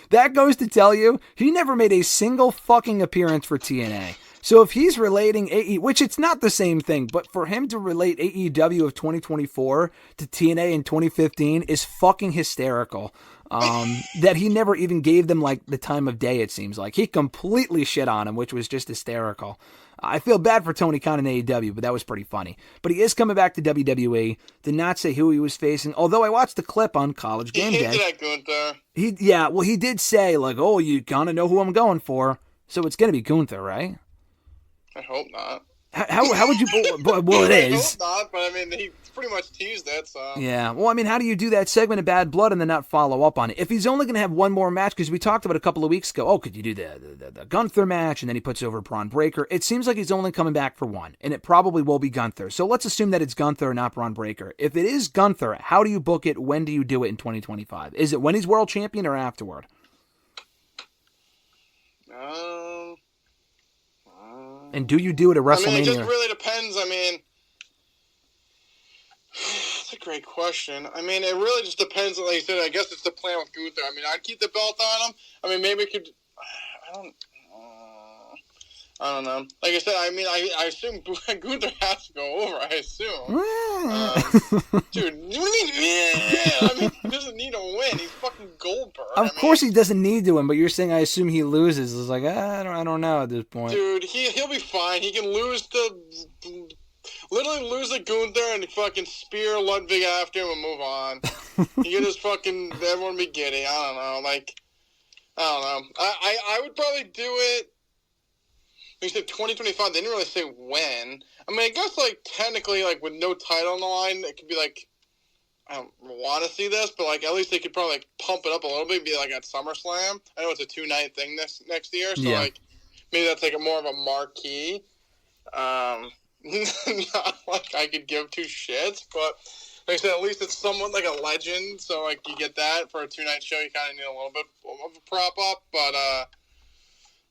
that goes to tell you, he never made a single fucking appearance for TNA. So if he's relating which it's not the same thing, but for him to relate AEW of 2024 to TNA in 2015 is fucking hysterical. That he never even gave them like the time of day, it seems like. He completely shit on him, which was just hysterical. I feel bad for Tony Khan and AEW, but that was pretty funny. But he is coming back to WWE. Did not say who he was facing, although I watched the clip on College Game Day. He hinted at Gunther. He did say, like, oh, you kind of know who I'm going for. So it's going to be Gunther, right? I hope not. How would you... Well, it is. I hope not, but I mean, he pretty much teased it, so... Yeah, well, I mean, how do you do that segment of Bad Blood and then not follow up on it? If he's only going to have one more match, because we talked about a couple of weeks ago, could you do the Gunther match, and then he puts over Braun Breaker? It seems like he's only coming back for one, and it probably will be Gunther. So let's assume that it's Gunther, not Braun Breaker. If it is Gunther, how do you book it? When do you do it in 2025? Is it when he's world champion or afterward? And do you do it at WrestleMania? I mean, it just really depends. I mean, that's a great question. I mean, it really just depends. Like you said, I guess it's the plan with Gunther. I mean, I'd keep the belt on him. I mean, maybe it could... I don't know. Like I said, I mean, I assume Gunther has to go over. I assume. Dude, what do you mean? I mean, he doesn't need to win. He's fucking Goldberg. Of course he doesn't need to win, but you're saying I assume he loses. It's like, I don't know at this point. Dude, he'll be fine. He can literally lose to Gunther and fucking spear Ludwig after him and move on. He can just fucking, everyone be giddy. I don't know. Like, I don't know. I would probably do it. They said 2025. They didn't really say when. I mean, I guess, like, technically, like, with no title on the line, it could be, like, I don't want to see this, but, like, at least they could probably, like, pump it up a little bit, be, like, at SummerSlam. I know it's a 2-night thing next year, so, like, maybe that's, like, more of a marquee. Not like I could give two shits, but, like I said, at least it's someone, like, a legend, so, like, you get that for a 2-night show. You kind of need a little bit of a prop up, but,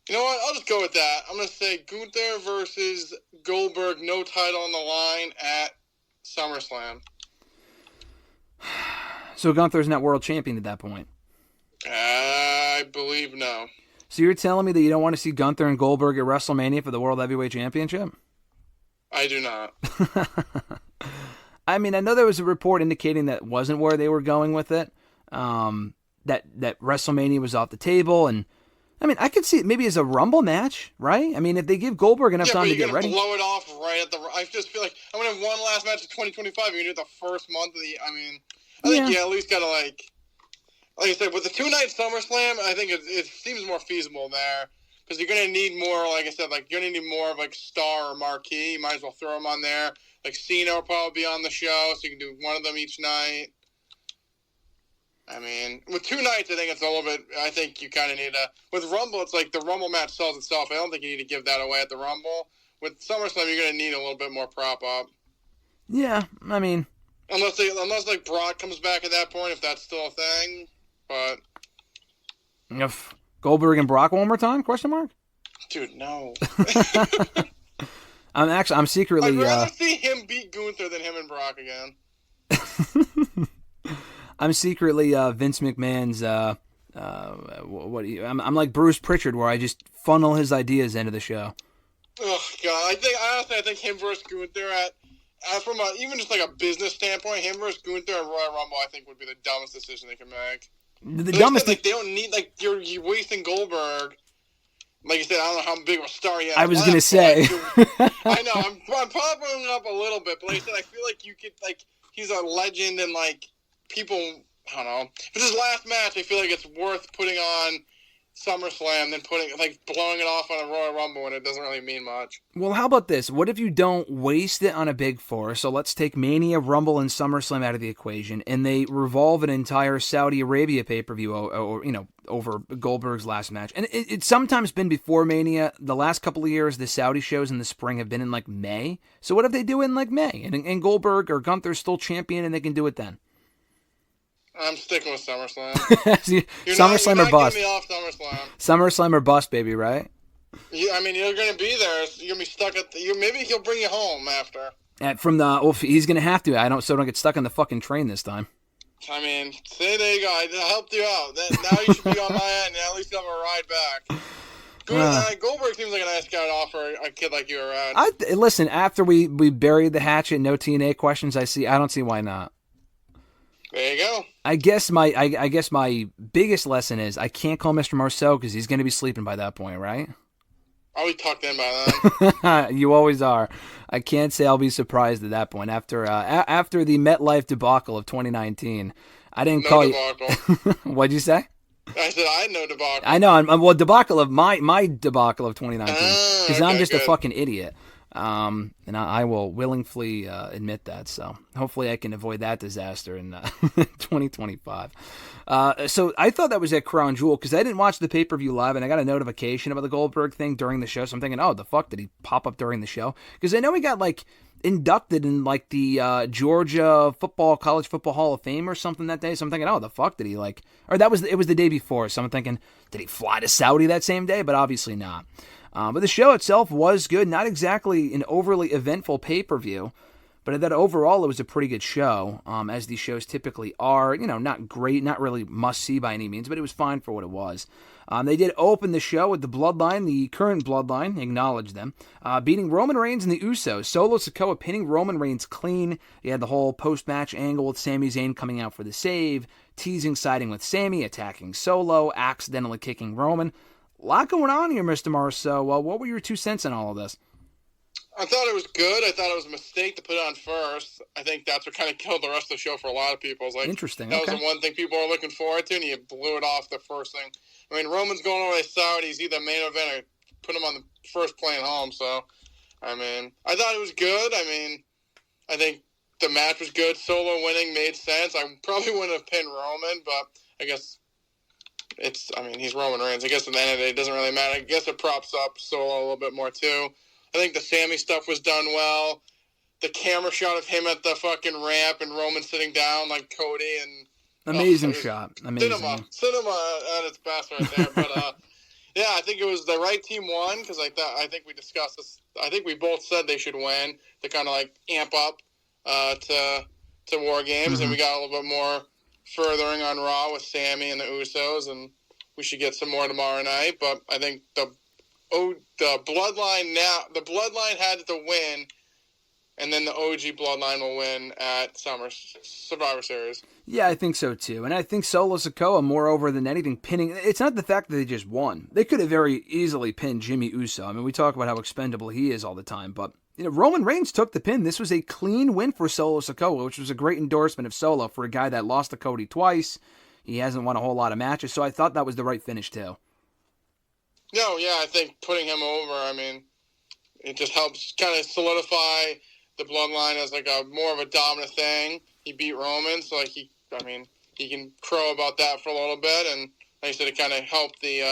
you know what? I'll just go with that. I'm going to say Gunther versus Goldberg, no title on the line at SummerSlam. So Gunther's not world champion at that point? I believe no. So you're telling me that you don't want to see Gunther and Goldberg at WrestleMania for the World Heavyweight Championship? I do not. I mean, I know there was a report indicating that wasn't where they were going with it, that WrestleMania was off the table, and I mean, I could see it maybe as a Rumble match, right? I mean, if they give Goldberg enough time to get ready. Blow it off right at the... I just feel like I'm going to have one last match of 2025. You're going to do it the first month of the... I mean, I think you at least got to, like I said, with the 2-night SummerSlam, I think it seems more feasible there. because you're going to need more, like I said, like you're going to need more of like star or marquee. You might as well throw them on there. Like Cena will probably be on the show, so you can do one of them each night. I mean, with 2 nights, I think it's a little bit, I think you kind of need to, with Rumble, it's like the Rumble match sells itself. I don't think you need to give that away at the Rumble. With SummerSlam, you're going to need a little bit more prop up. Yeah, I mean. Unless like Brock comes back at that point, if that's still a thing. But. If Goldberg and Brock one more time? Question mark? Dude, no. I'm secretly. I'd rather see him beat Gunther than him and Brock again. I'm secretly Vince McMahon's. I'm like Bruce Pritchard, where I just funnel his ideas into the show. Oh God, I think him versus Gunther from even just like a business standpoint, him versus Gunther at Royal Rumble, I think would be the dumbest decision they can make. The dumbest. Like they don't need, like you're wasting Goldberg. Like you said, I don't know how big of a star he is. I was gonna say. I know I'm popping him up a little bit, but like I said, I feel like you could, like, he's a legend and like people. I don't know. If it's his last match, I feel like it's worth putting on SummerSlam than blowing it off on a Royal Rumble when it doesn't really mean much. Well, how about this? What if you don't waste it on a big four? So let's take Mania, Rumble, and SummerSlam out of the equation, and they revolve an entire Saudi Arabia pay-per-view over Goldberg's last match. And it's sometimes been before Mania. The last couple of years, the Saudi shows in the spring have been in like May. So what if they do it in like May? And Goldberg or Gunther's still champion and they can do it then? I'm sticking with SummerSlam. SummerSlam or bust. Get me off SummerSlam. SummerSlam or bust, baby, right? Yeah, I mean, you're going to be there. So you're going to be stuck at maybe he'll bring you home after. He's going to have to. Don't get stuck on the fucking train this time. I mean, there you go. I helped you out. Now you should be on my end. At least you'll have a ride back. Goldberg seems like a nice guy to offer a kid like you around. Listen, after we buried the hatchet, no TNA questions, I don't see why not. There you go. I guess my biggest lesson is I can't call Mr. Marceau because he's going to be sleeping by that point, right? I'll be tucked in by then. You always are. I can't say I'll be surprised at that point. After the MetLife debacle of 2019, I didn't call debacle. You. What'd you say? I said I had no debacle. I know. I'm debacle of my debacle of 2019 because I'm just a fucking idiot. And I will willingly admit that. So hopefully I can avoid that disaster in 2025. So I thought that was at Crown Jewel because I didn't watch the pay-per-view live and I got a notification about the Goldberg thing during the show. So I'm thinking, oh, the fuck did he pop up during the show? Because I know he got like inducted in like the Georgia College Football Hall of Fame or something that day. So I'm thinking, oh, the fuck did he like? Or it was the day before. So I'm thinking, did he fly to Saudi that same day? But obviously not. But the show itself was good. Not exactly an overly eventful pay-per-view, but I thought overall it was a pretty good show, as these shows typically are. Not great, not really must-see by any means, but it was fine for what it was. They did open the show with the Bloodline, the current Bloodline, acknowledge them, beating Roman Reigns and the Usos. Solo Sikoa pinning Roman Reigns clean. You had the whole post-match angle with Sami Zayn coming out for the save, teasing siding with Sami, attacking Solo, accidentally kicking Roman. A lot going on here, Mr. Marceau. Well, what were your 2 cents on all of this? I thought it was good. I thought it was a mistake to put it on first. I think that's what kind of killed the rest of the show for a lot of people. It's like, interesting. That was the one thing people were looking forward to, and you blew it off the first thing. I mean, Roman's going over to Saudi. He's either main event or put him on the first plane home. So, I mean, I thought it was good. I mean, I think the match was good. Solo winning made sense. I probably wouldn't have pinned Roman, but I guess he's Roman Reigns. I guess at the end of the day, it doesn't really matter. I guess it props up Solo a little bit more, too. I think the Sammy stuff was done well. The camera shot of him at the fucking ramp and Roman sitting down like Cody and... Amazing shot. Amazing. Cinema at its best right there. But, yeah, I think it was the right team won because I think we discussed this. I think we both said they should win to kind of like amp up to WarGames. Mm-hmm. And we got a little bit more furthering on Raw with Sammy and the Usos, and we should get some more tomorrow night. But I think the Bloodline had to win, and then the OG Bloodline will win at Survivor Series. Yeah, I think so too. And I think Solo Sikoa, moreover than anything, pinning. It's not the fact that they just won. They could have very easily pinned Jimmy Uso. I mean, we talk about how expendable he is all the time, but Roman Reigns took the pin. This was a clean win for Solo Sikoa, which was a great endorsement of Solo for a guy that lost to Cody twice. He hasn't won a whole lot of matches, so I thought that was the right finish too. No, yeah, I think putting him over, I mean, it just helps kind of solidify the bloodline as like a more of a dominant thing. He beat Roman, so like he can crow about that for a little bit, and like I said, it kind of helped the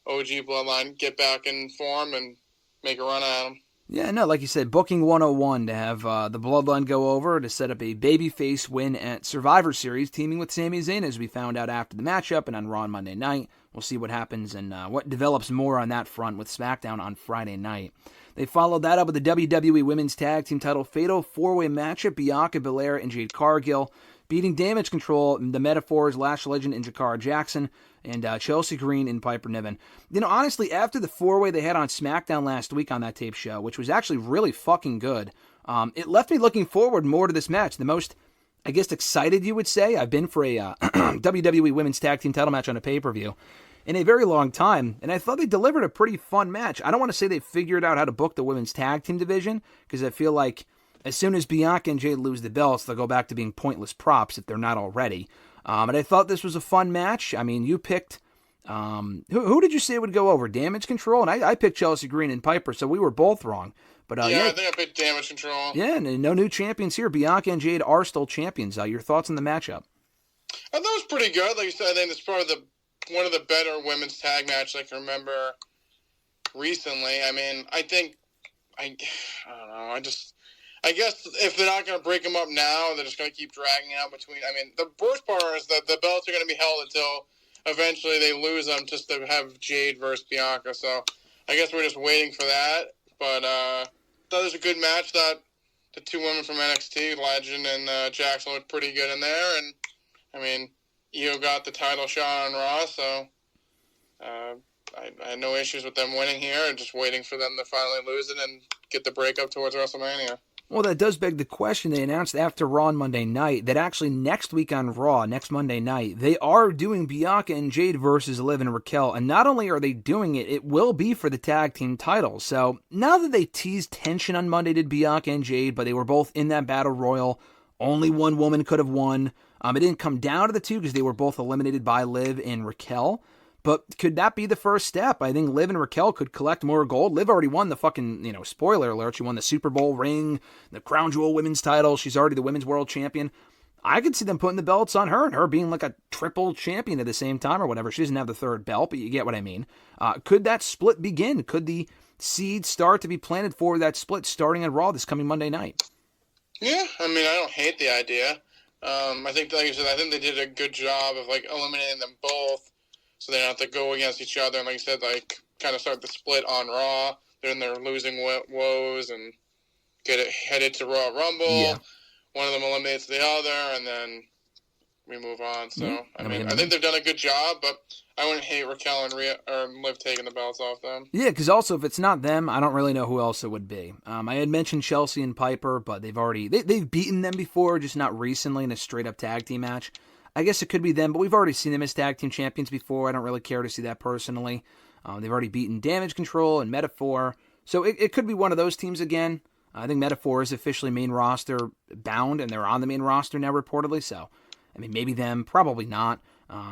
OG bloodline get back in form and make a run at him. Yeah, no, like you said, booking 101 to have the Bloodline go over to set up a babyface win at Survivor Series, teaming with Sami Zayn, as we found out after the matchup and on Raw on Monday night. We'll see what happens and what develops more on that front with SmackDown on Friday night. They followed that up with the WWE Women's Tag Team title Fatal 4-Way matchup, Bianca, Belair, and Jade Cargill, beating Damage Control, the Metaphors, Lash Legend, and Jakara Jackson, and Chelsea Green and Piper Niven. You know, honestly, after the 4-Way they had on SmackDown last week on that tape show, which was actually really fucking good, it left me looking forward more to this match. The most, I guess, excited, you would say, I've been for a WWE Women's Tag Team title match on a pay-per-view in a very long time, and I thought they delivered a pretty fun match. I don't want to say they figured out how to book the women's tag team division, because I feel like as soon as Bianca and Jade lose the belts, they'll go back to being pointless props if they're not already. And I thought this was a fun match. I mean, you picked, who did you say would go over? Damage Control? And I picked Chelsea Green and Piper, so we were both wrong. But yeah, I think I picked Damage Control. Yeah, and no new champions here. Bianca and Jade are still champions. Your thoughts on the matchup? I thought it was pretty good. Like you said, I think it's probably one of the better women's tag matches I can remember recently. I mean, I don't know. I guess if they're not going to break them up now, they're just going to keep dragging out between. I mean, the worst part is that the belts are going to be held until eventually they lose them just to have Jade versus Bianca. So I guess we're just waiting for that. But I thought it was a good match. That the two women from NXT, Legend and Jackson, looked pretty good in there. And, I mean, Io got the title shot on Raw, so I had no issues with them winning here and just waiting for them to finally lose it and get the breakup towards WrestleMania. Well, that does beg the question. They announced after Raw on Monday night that actually next week on Raw, next Monday night, they are doing Bianca and Jade versus Liv and Raquel. And not only are they doing it, it will be for the tag team titles. So now that they teased tension on Monday, did Bianca and Jade, but they were both in that battle royal. Only one woman could have won. It didn't come down to the two because they were both eliminated by Liv and Raquel. But could that be the first step? I think Liv and Raquel could collect more gold. Liv already won the fucking, spoiler alert, she won the Super Bowl ring, the Crown Jewel women's title. She's already the women's world champion. I could see them putting the belts on her and her being like a triple champion at the same time or whatever. She doesn't have the third belt, but you get what I mean. Could that split begin? Could the seeds start to be planted for that split starting on Raw this coming Monday night? Yeah, I mean, I don't hate the idea. I think, like you said, I think they did a good job of, eliminating them both so they don't have to go against each other. And like you said, kind of start the split on Raw. Then they're losing woes and get it headed to Raw Rumble. Yeah. One of them eliminates the other, and then we move on. So, I think they've done a good job, but I wouldn't hate Raquel and Liv taking the belts off them. Yeah, because also if it's not them, I don't really know who else it would be. I had mentioned Chelsea and Piper, but they've beaten them before, just not recently in a straight-up tag team match. I guess it could be them, but we've already seen them as tag team champions before. I don't really care to see that personally. They've already beaten Damage Control and Metaphor, so it could be one of those teams again. I think Metaphor is officially main roster bound, and they're on the main roster now reportedly, so maybe them, probably not.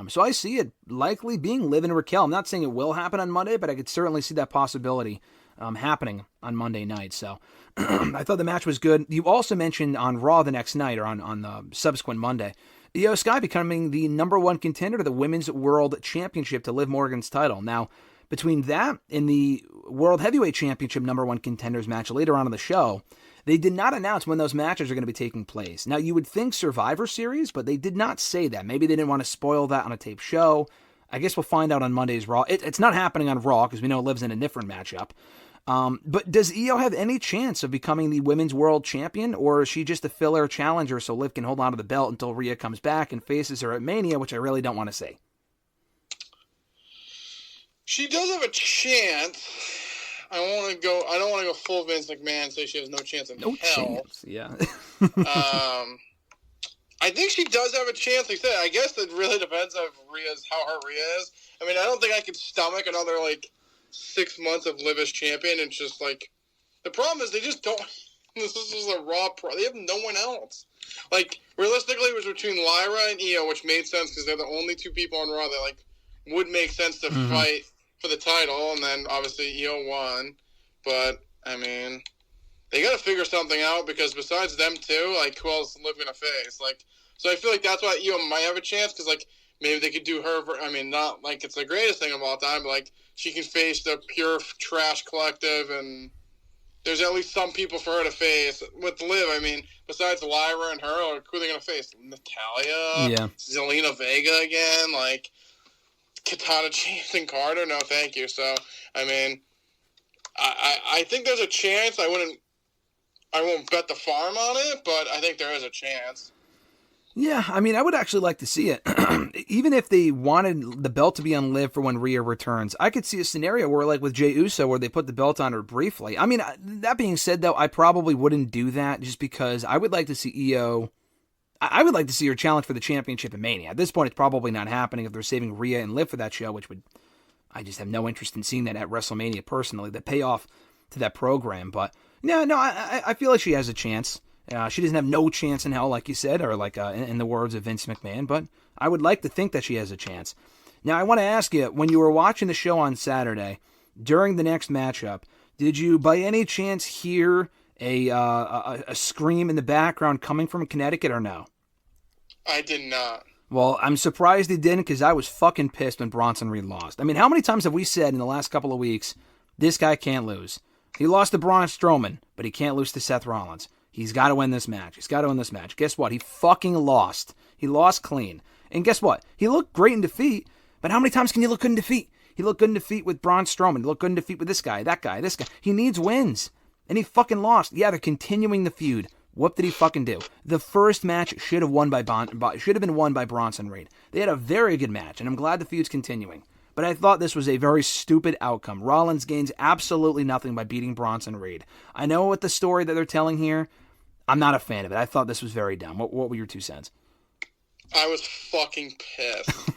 So I see it likely being Liv and Raquel. I'm not saying it will happen on Monday, but I could certainly see that possibility happening on Monday night. So I thought the match was good. You also mentioned on Raw the next night, or on the subsequent Monday, Io Sky becoming the number one contender to the Women's World Championship to Liv Morgan's title. Now, between that and the World Heavyweight Championship number one contenders match later on in the show, they did not announce when those matches are going to be taking place. Now, you would think Survivor Series, but they did not say that. Maybe they didn't want to spoil that on a tape show. I guess we'll find out on Monday's Raw. It's not happening on Raw because we know Liv's in a different matchup. But does Io have any chance of becoming the Women's World Champion, or is she just a filler challenger so Liv can hold on to the belt until Rhea comes back and faces her at Mania, which I really don't want to see? She does have a chance. I don't want to go full Vince McMahon and say she has no chance in hell. Chance, yeah. I think she does have a chance. Like I said, I guess it really depends on how hurt Rhea is. I mean, I don't think I could stomach another 6 months of Liv as champion. And just the problem is they just don't. This is just a Raw pro. They have no one else. Realistically, it was between Lyra and Io, which made sense because they're the only two people on Raw that would make sense to fight for the title, and then obviously Io won. But, I mean, they got to figure something out because besides them two, like, who else is Liv going to face? Like, so I feel like that's why Io might have a chance because, like, maybe they could do her. I mean, not like it's the greatest thing of all time, but, like, she can face the pure trash collective, and there's at least some people for her to face. With Liv, I mean, besides Lyra and her, like, who are they going to face? Natalya? Yeah. Zelina Vega again? Like, Katana Chase and Carter? No, thank you. So, I mean, I think there's a chance. I won't bet the farm on it, but I think there is a chance. Yeah, I mean, I would actually like to see it. Even if they wanted the belt to be on Liv for when Rhea returns, I could see a scenario where, like with Jey Uso, where they put the belt on her briefly. I mean, that being said, though, I probably wouldn't do that just because I would like to see Io. I would like to see her challenge for the championship in Mania. At this point, it's probably not happening if they're saving Rhea and Liv for that show, which would... I just have no interest in seeing that at WrestleMania personally, the payoff to that program. But, no, I feel like she has a chance. She doesn't have no chance in hell, like you said, or like in the words of Vince McMahon, but I would like to think that she has a chance. Now, I want to ask you, when you were watching the show on Saturday, during the next matchup, did you by any chance hear a scream in the background coming from Connecticut or no? I did not. Well, I'm surprised he didn't because I was fucking pissed when Bronson Reed lost. I mean, how many times have we said in the last couple of weeks, this guy can't lose? He lost to Braun Strowman, but he can't lose to Seth Rollins. He's got to win this match. He's got to win this match. Guess what? He fucking lost. He lost clean. And guess what? He looked great in defeat, but how many times can you look good in defeat? He looked good in defeat with Braun Strowman. He looked good in defeat with this guy, that guy, this guy. He needs wins. And he fucking lost. Yeah, they're continuing the feud. What did he fucking do? The first match should have been won by Bronson Reed. They had a very good match, and I'm glad the feud's continuing. But I thought this was a very stupid outcome. Rollins gains absolutely nothing by beating Bronson Reed. I know what the story that they're telling here. I'm not a fan of it. I thought this was very dumb. What were your 2 cents? I was fucking pissed.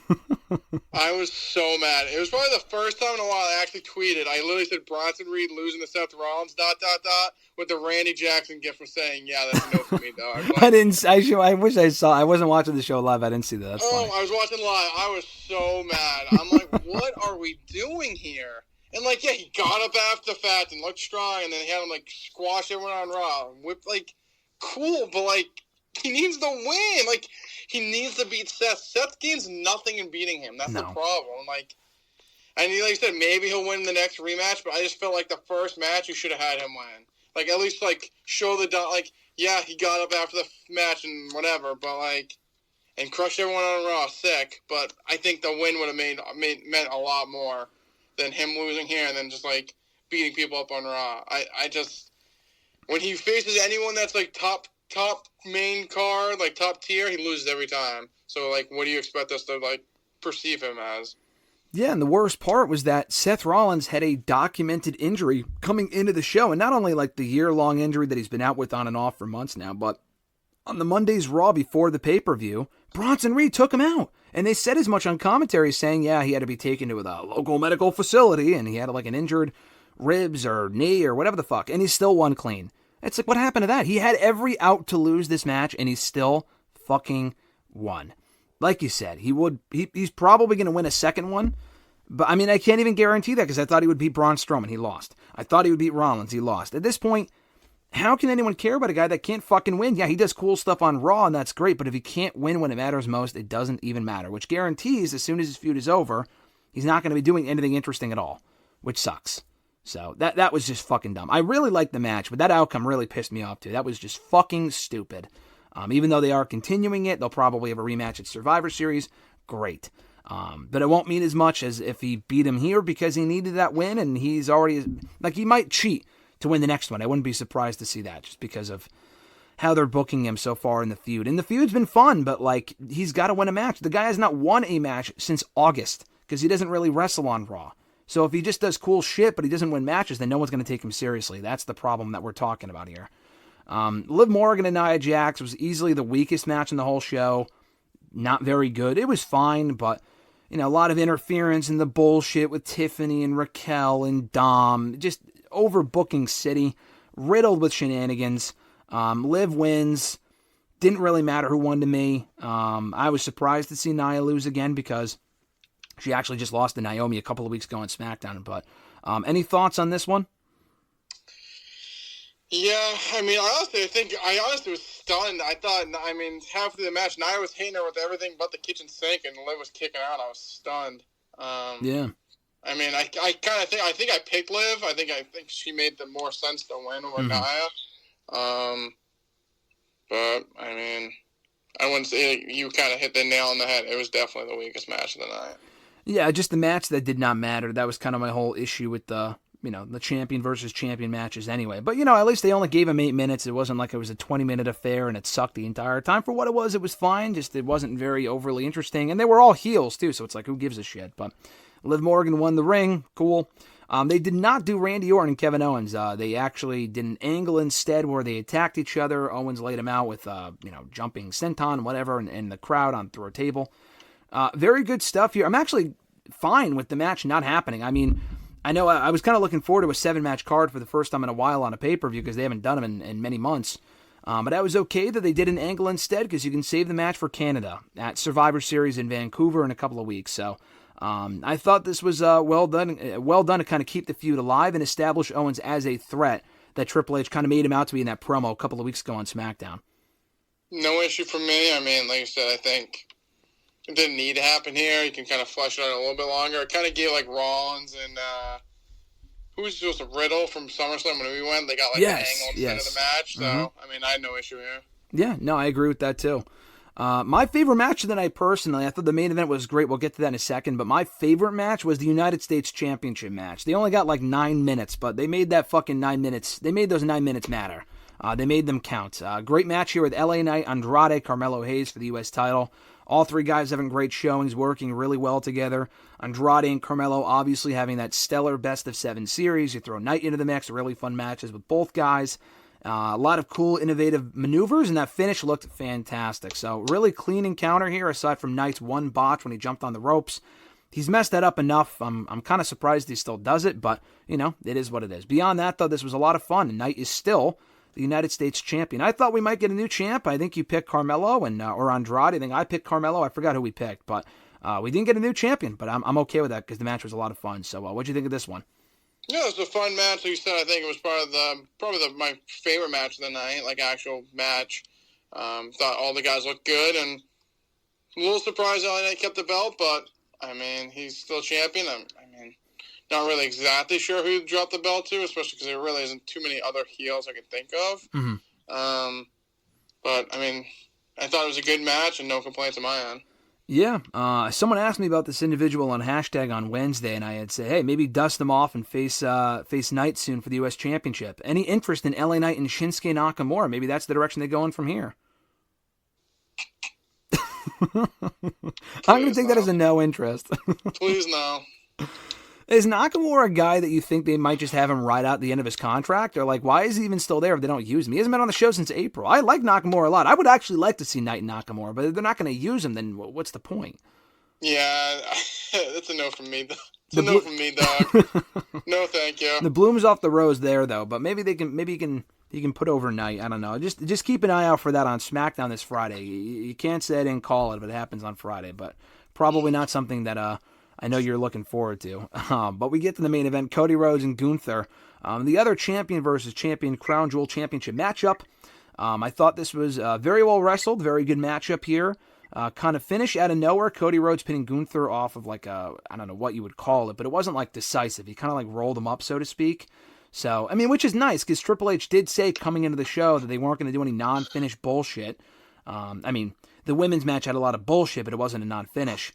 I was so mad. It was probably the first time in a while I actually tweeted. I literally said Bronson Reed losing to Seth Rollins, ... with the Randy Jackson gift from saying, yeah, that's a no for me, dog. Like, I wish I saw. I wasn't watching the show live. I didn't see that. That's funny. I was watching live. I was so mad. I'm like, what are we doing here? And, like, yeah, he got up after the fact and looked strong, and then he had him, like, squash everyone on Raw. Whip, like, cool, but, like, he needs to win. Like, he needs to beat Seth. Seth gains nothing in beating him. That's the problem. Like, and like I said, maybe he'll win the next rematch, but I just felt like the first match, you should have had him win. Like, at least, like, show the, like, yeah, he got up after the match and whatever, but, like, and crushed everyone on Raw, sick, but I think the win would have meant a lot more than him losing here and then just, like, beating people up on Raw. I just, when he faces anyone that's, like, top main card, like, top tier, he loses every time. So, like, what do you expect us to, like, perceive him as? Yeah, and the worst part was that Seth Rollins had a documented injury coming into the show, and not only, like, the year-long injury that he's been out with on and off for months now, but on the Monday's Raw before the pay-per-view, Bronson Reed took him out. And they said as much on commentary, saying, yeah, he had to be taken to a local medical facility, and he had, like, an injured ribs or knee or whatever the fuck, and he still won clean. It's like, what happened to that? He had every out to lose this match, and he still fucking won. Like you said, he's probably going to win a second one, but I mean, I can't even guarantee that because I thought he would beat Braun Strowman. He lost. I thought he would beat Rollins. He lost. At this point, how can anyone care about a guy that can't fucking win? Yeah, he does cool stuff on Raw, and that's great, but if he can't win when it matters most, it doesn't even matter, which guarantees as soon as his feud is over, he's not going to be doing anything interesting at all, which sucks. So that was just fucking dumb. I really liked the match, but that outcome really pissed me off too. That was just fucking stupid. Even though they are continuing it, they'll probably have a rematch at Survivor Series. Great. But it won't mean as much as if he beat him here because he needed that win and he's already... Like, he might cheat to win the next one. I wouldn't be surprised to see that just because of how they're booking him so far in the feud. And the feud's been fun, but, like, he's got to win a match. The guy has not won a match since August because he doesn't really wrestle on Raw. So if he just does cool shit, but he doesn't win matches, then no one's going to take him seriously. That's the problem that we're talking about here. Liv Morgan and Nia Jax was easily the weakest match in the whole show. Not very good. It was fine, but, you know, a lot of interference and the bullshit with Tiffany and Raquel and Dom. Just overbooking City. Riddled with shenanigans. Liv wins. Didn't really matter who won to me. I was surprised to see Nia lose again because She actually just lost to Naomi a couple of weeks ago on SmackDown. But any thoughts on this one? Yeah, I mean, I honestly was stunned. I thought, I mean, half of the match, Nia was hitting her with everything but the kitchen sink, and Liv was kicking out. I was stunned. Yeah. I mean, I kind of think I picked Liv. I think she made the more sense to win over Nia. But I mean, I wouldn't say you kind of hit the nail on the head. It was definitely the weakest match of the night. Yeah, just the match that did not matter. That was kind of my whole issue with the champion versus champion matches anyway. But, at least they only gave him 8 minutes. It wasn't like it was a 20-minute affair and it sucked the entire time. For what it was fine. Just it wasn't very overly interesting. And they were all heels, too, so it's like, who gives a shit? But Liv Morgan won the ring. Cool. They did not do Randy Orton and Kevin Owens. They actually did an angle instead where they attacked each other. Owens laid him out with, jumping senton, whatever, and the crowd on through a table. Very good stuff here. I'm actually fine with the match not happening. I mean, I know I was kind of looking forward to a 7-match card for the first time in a while on a pay-per-view because they haven't done them in many months. But I was okay that they did an angle instead because you can save the match for Canada at Survivor Series in Vancouver in a couple of weeks. So I thought this was well done to kind of keep the feud alive and establish Owens as a threat that Triple H kind of made him out to be in that promo a couple of weeks ago on SmackDown. No issue for me. I mean, like you said, I think it didn't need to happen here. You can kind of flesh it out a little bit longer. It kind of gave like Rollins and who was supposed to Riddle from SummerSlam when we went. They got like an angle instead of the match. So I mean, I had no issue here. Yeah, no, I agree with that too. My favorite match of the night, personally, I thought the main event was great. We'll get to that in a second. But my favorite match was the United States Championship match. They only got like 9 minutes, but they made that fucking 9 minutes. They made those 9 minutes matter. They made them count. Great match here with LA Knight, Andrade, Carmelo Hayes for the U.S. title. All three guys having great showings, working really well together. Andrade and Carmelo obviously having that stellar best-of-7 series. You throw Knight into the mix, really fun matches with both guys. A lot of cool, innovative maneuvers, and that finish looked fantastic. So really clean encounter here, aside from Knight's one botch when he jumped on the ropes. He's messed that up enough. I'm kind of surprised he still does it, but, it is what it is. Beyond that, though, this was a lot of fun, and Knight is still the United States champion. I thought we might get a new champ. I think you picked Carmelo or Andrade. I think I picked Carmelo. I forgot who we picked, but we didn't get a new champion. But I'm okay with that because the match was a lot of fun. So what'd you think of this one? Yeah, it was a fun match. Like you said, I think it was probably my favorite match of the night, like actual match. Thought all the guys looked good, and a little surprised LA Knight kept the belt, but I mean, he's still champion. I mean, not really exactly sure who dropped the belt to, especially because there really isn't too many other heels I could think of. Mm-hmm. But, I mean, I thought it was a good match and no complaints on my end. Yeah. Someone asked me about this individual on hashtag on Wednesday, and I had said, hey, maybe dust them off and face Knight soon for the U.S. Championship. Any interest in LA Knight and Shinsuke Nakamura? Maybe that's the direction they go in from here. I'm going to take that as a no interest. Please no. Is Nakamura a guy that you think they might just have him ride out the end of his contract? Or, like, why is he even still there if they don't use him? He hasn't been on the show since April. I like Nakamura a lot. I would actually like to see Knight and Nakamura, but if they're not going to use him, then what's the point? Yeah, that's a no from me. It's a no from me, dog. No, thank you. The bloom's off the rose there, though, but maybe he can put over Knight. I don't know. Just keep an eye out for that on SmackDown this Friday. You can't say I didn't call it if it happens on Friday, but probably not something that I know you're looking forward to. But we get to the main event, Cody Rhodes and Gunther. The other champion versus champion Crown Jewel Championship matchup. I thought this was very well wrestled, very good matchup here. Kind of finish out of nowhere, Cody Rhodes pinning Gunther off of like I don't know what you would call it, but it wasn't like decisive. He kind of like rolled him up, so to speak. So, I mean, which is nice because Triple H did say coming into the show that they weren't going to do any non-finish bullshit. I mean, the women's match had a lot of bullshit, but it wasn't a non-finish.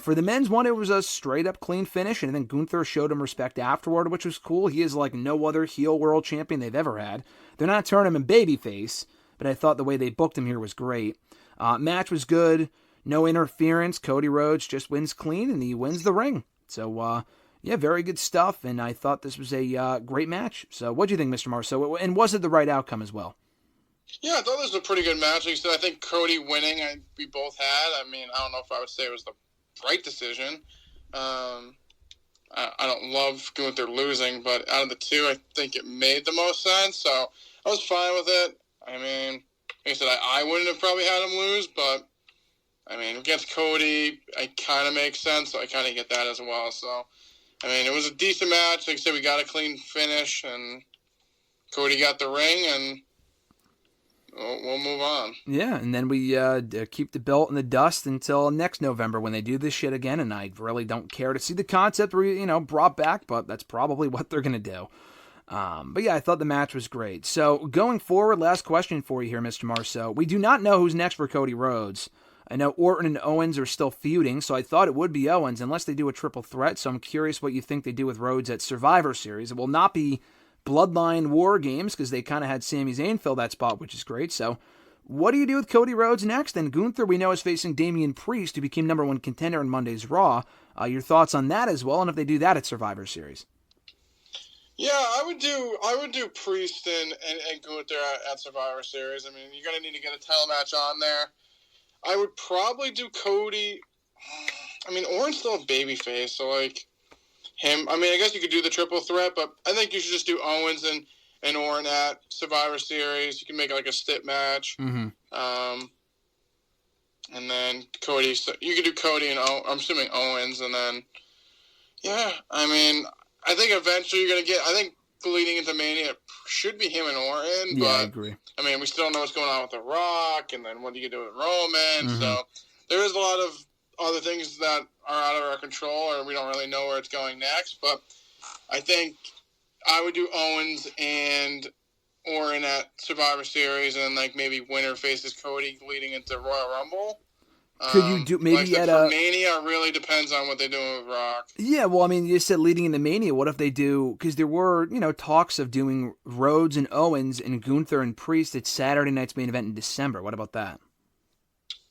For the men's one, it was a straight-up clean finish, and then Gunther showed him respect afterward, which was cool. He is like no other heel world champion they've ever had. They're not turning him babyface, but I thought the way they booked him here was great. Match was good, no interference. Cody Rhodes just wins clean, and he wins the ring. So, yeah, very good stuff, and I thought this was a great match. So, what do you think, Mr. Marceau? And was it the right outcome as well? Yeah, I thought this was a pretty good match. Like you said, I think Cody winning, we both had. I mean, I don't know if I would say it was the right decision. I don't love Gunther losing, but out of the two, I think it made the most sense. So I was fine with it. I mean, like I said, I wouldn't have probably had him lose, but I mean, against Cody, it kind of makes sense, so I kind of get that as well. So, I mean, it was a decent match. Like I said, we got a clean finish, and Cody got the ring, and we'll move on. Yeah, and then we keep the belt in the dust until next November when they do this shit again, and I really don't care to see the concept brought back, but that's probably what they're going to do. But yeah, I thought the match was great. So going forward, last question for you here, Mr. Marceau. We do not know who's next for Cody Rhodes. I know Orton and Owens are still feuding, so I thought it would be Owens unless they do a triple threat, so I'm curious what you think they do with Rhodes at Survivor Series. It will not be Bloodline WarGames because they kind of had Sami Zayn fill that spot, which is great. So what do you do with Cody Rhodes next? And Gunther, we know, is facing Damian Priest, who became number one contender on Monday's Raw. Your thoughts on that as well, and if they do that at Survivor Series? Yeah, I would do Priest and Gunther at Survivor Series. I mean, you're going to need to get a title match on there. I would probably do Cody. I mean, Orton's still a babyface, so, like, him. I mean, I guess you could do the triple threat, but I think you should just do Owens and Orton at Survivor Series. You can make it like a stip match. Mm-hmm. And then Cody. So you could do Cody and I'm assuming Owens, and then, yeah, I mean, I think eventually you're going to get, I think leading into Mania, it should be him and Orton. Yeah, but, I agree. I mean, we still don't know what's going on with The Rock, and then what do you do with Roman? Mm-hmm. So there is a lot of other things that are out of our control, or we don't really know where it's going next. But I think I would do Owens and Orton at Survivor Series, and like maybe winner faces Cody leading into Royal Rumble. Could you do maybe like at for a Mania? Really depends on what they're doing with Rock. Yeah, well, I mean, you said leading into Mania. What if they do? Because there were talks of doing Rhodes and Owens and Gunther and Priest at Saturday night's main event in December. What about that?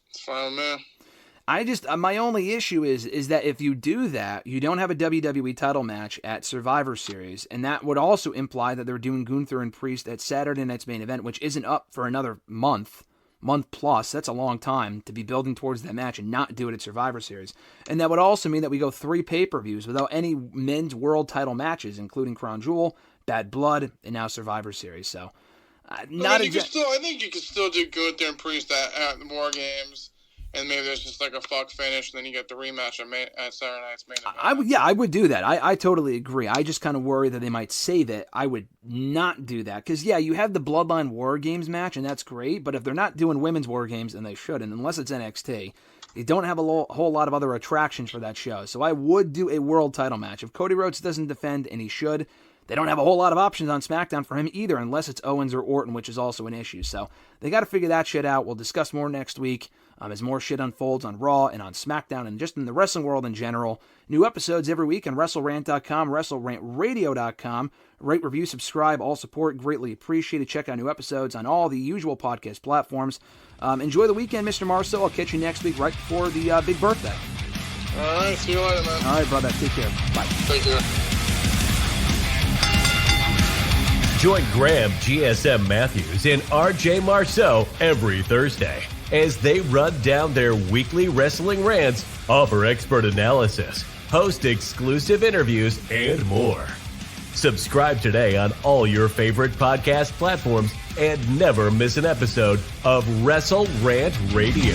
It's fine with me. My only issue is that if you do that, you don't have a WWE title match at Survivor Series, and that would also imply that they're doing Gunther and Priest at Saturday night's main event, which isn't up for another month plus. That's a long time to be building towards that match and not do it at Survivor Series. And that would also mean that we go 3 pay-per-views without any men's world title matches, including Crown Jewel, Bad Blood, and now Survivor Series. So, I think you could still do Gunther and Priest at the WarGames. And maybe there's just like a fuck finish, and then you get the rematch at Saturday night's main event. I would do that. I totally agree. I just kind of worry that they might save it. I would not do that. Because, yeah, you have the Bloodline WarGames match, and that's great. But if they're not doing women's WarGames, and they shouldn't, unless it's NXT, they don't have a whole lot of other attractions for that show. So I would do a world title match. If Cody Rhodes doesn't defend, and he should, they don't have a whole lot of options on SmackDown for him either, unless it's Owens or Orton, which is also an issue. So they got to figure that shit out. We'll discuss more next week as more shit unfolds on Raw and on SmackDown and just in the wrestling world in general. New episodes every week on WrestleRant.com, WrestleRantRadio.com. Rate, review, subscribe, all support greatly appreciated. Check out new episodes on all the usual podcast platforms. Enjoy the weekend, Mr. Marceau. I'll catch you next week right before the big birthday. All right, see you later, man. All right, brother. Take care. Bye. Take care. Join Graham, GSM Matthews, and RJ Marceau every Thursday as they run down their weekly wrestling rants, offer expert analysis, host exclusive interviews, and more. Subscribe today on all your favorite podcast platforms and never miss an episode of WrestleRant Radio.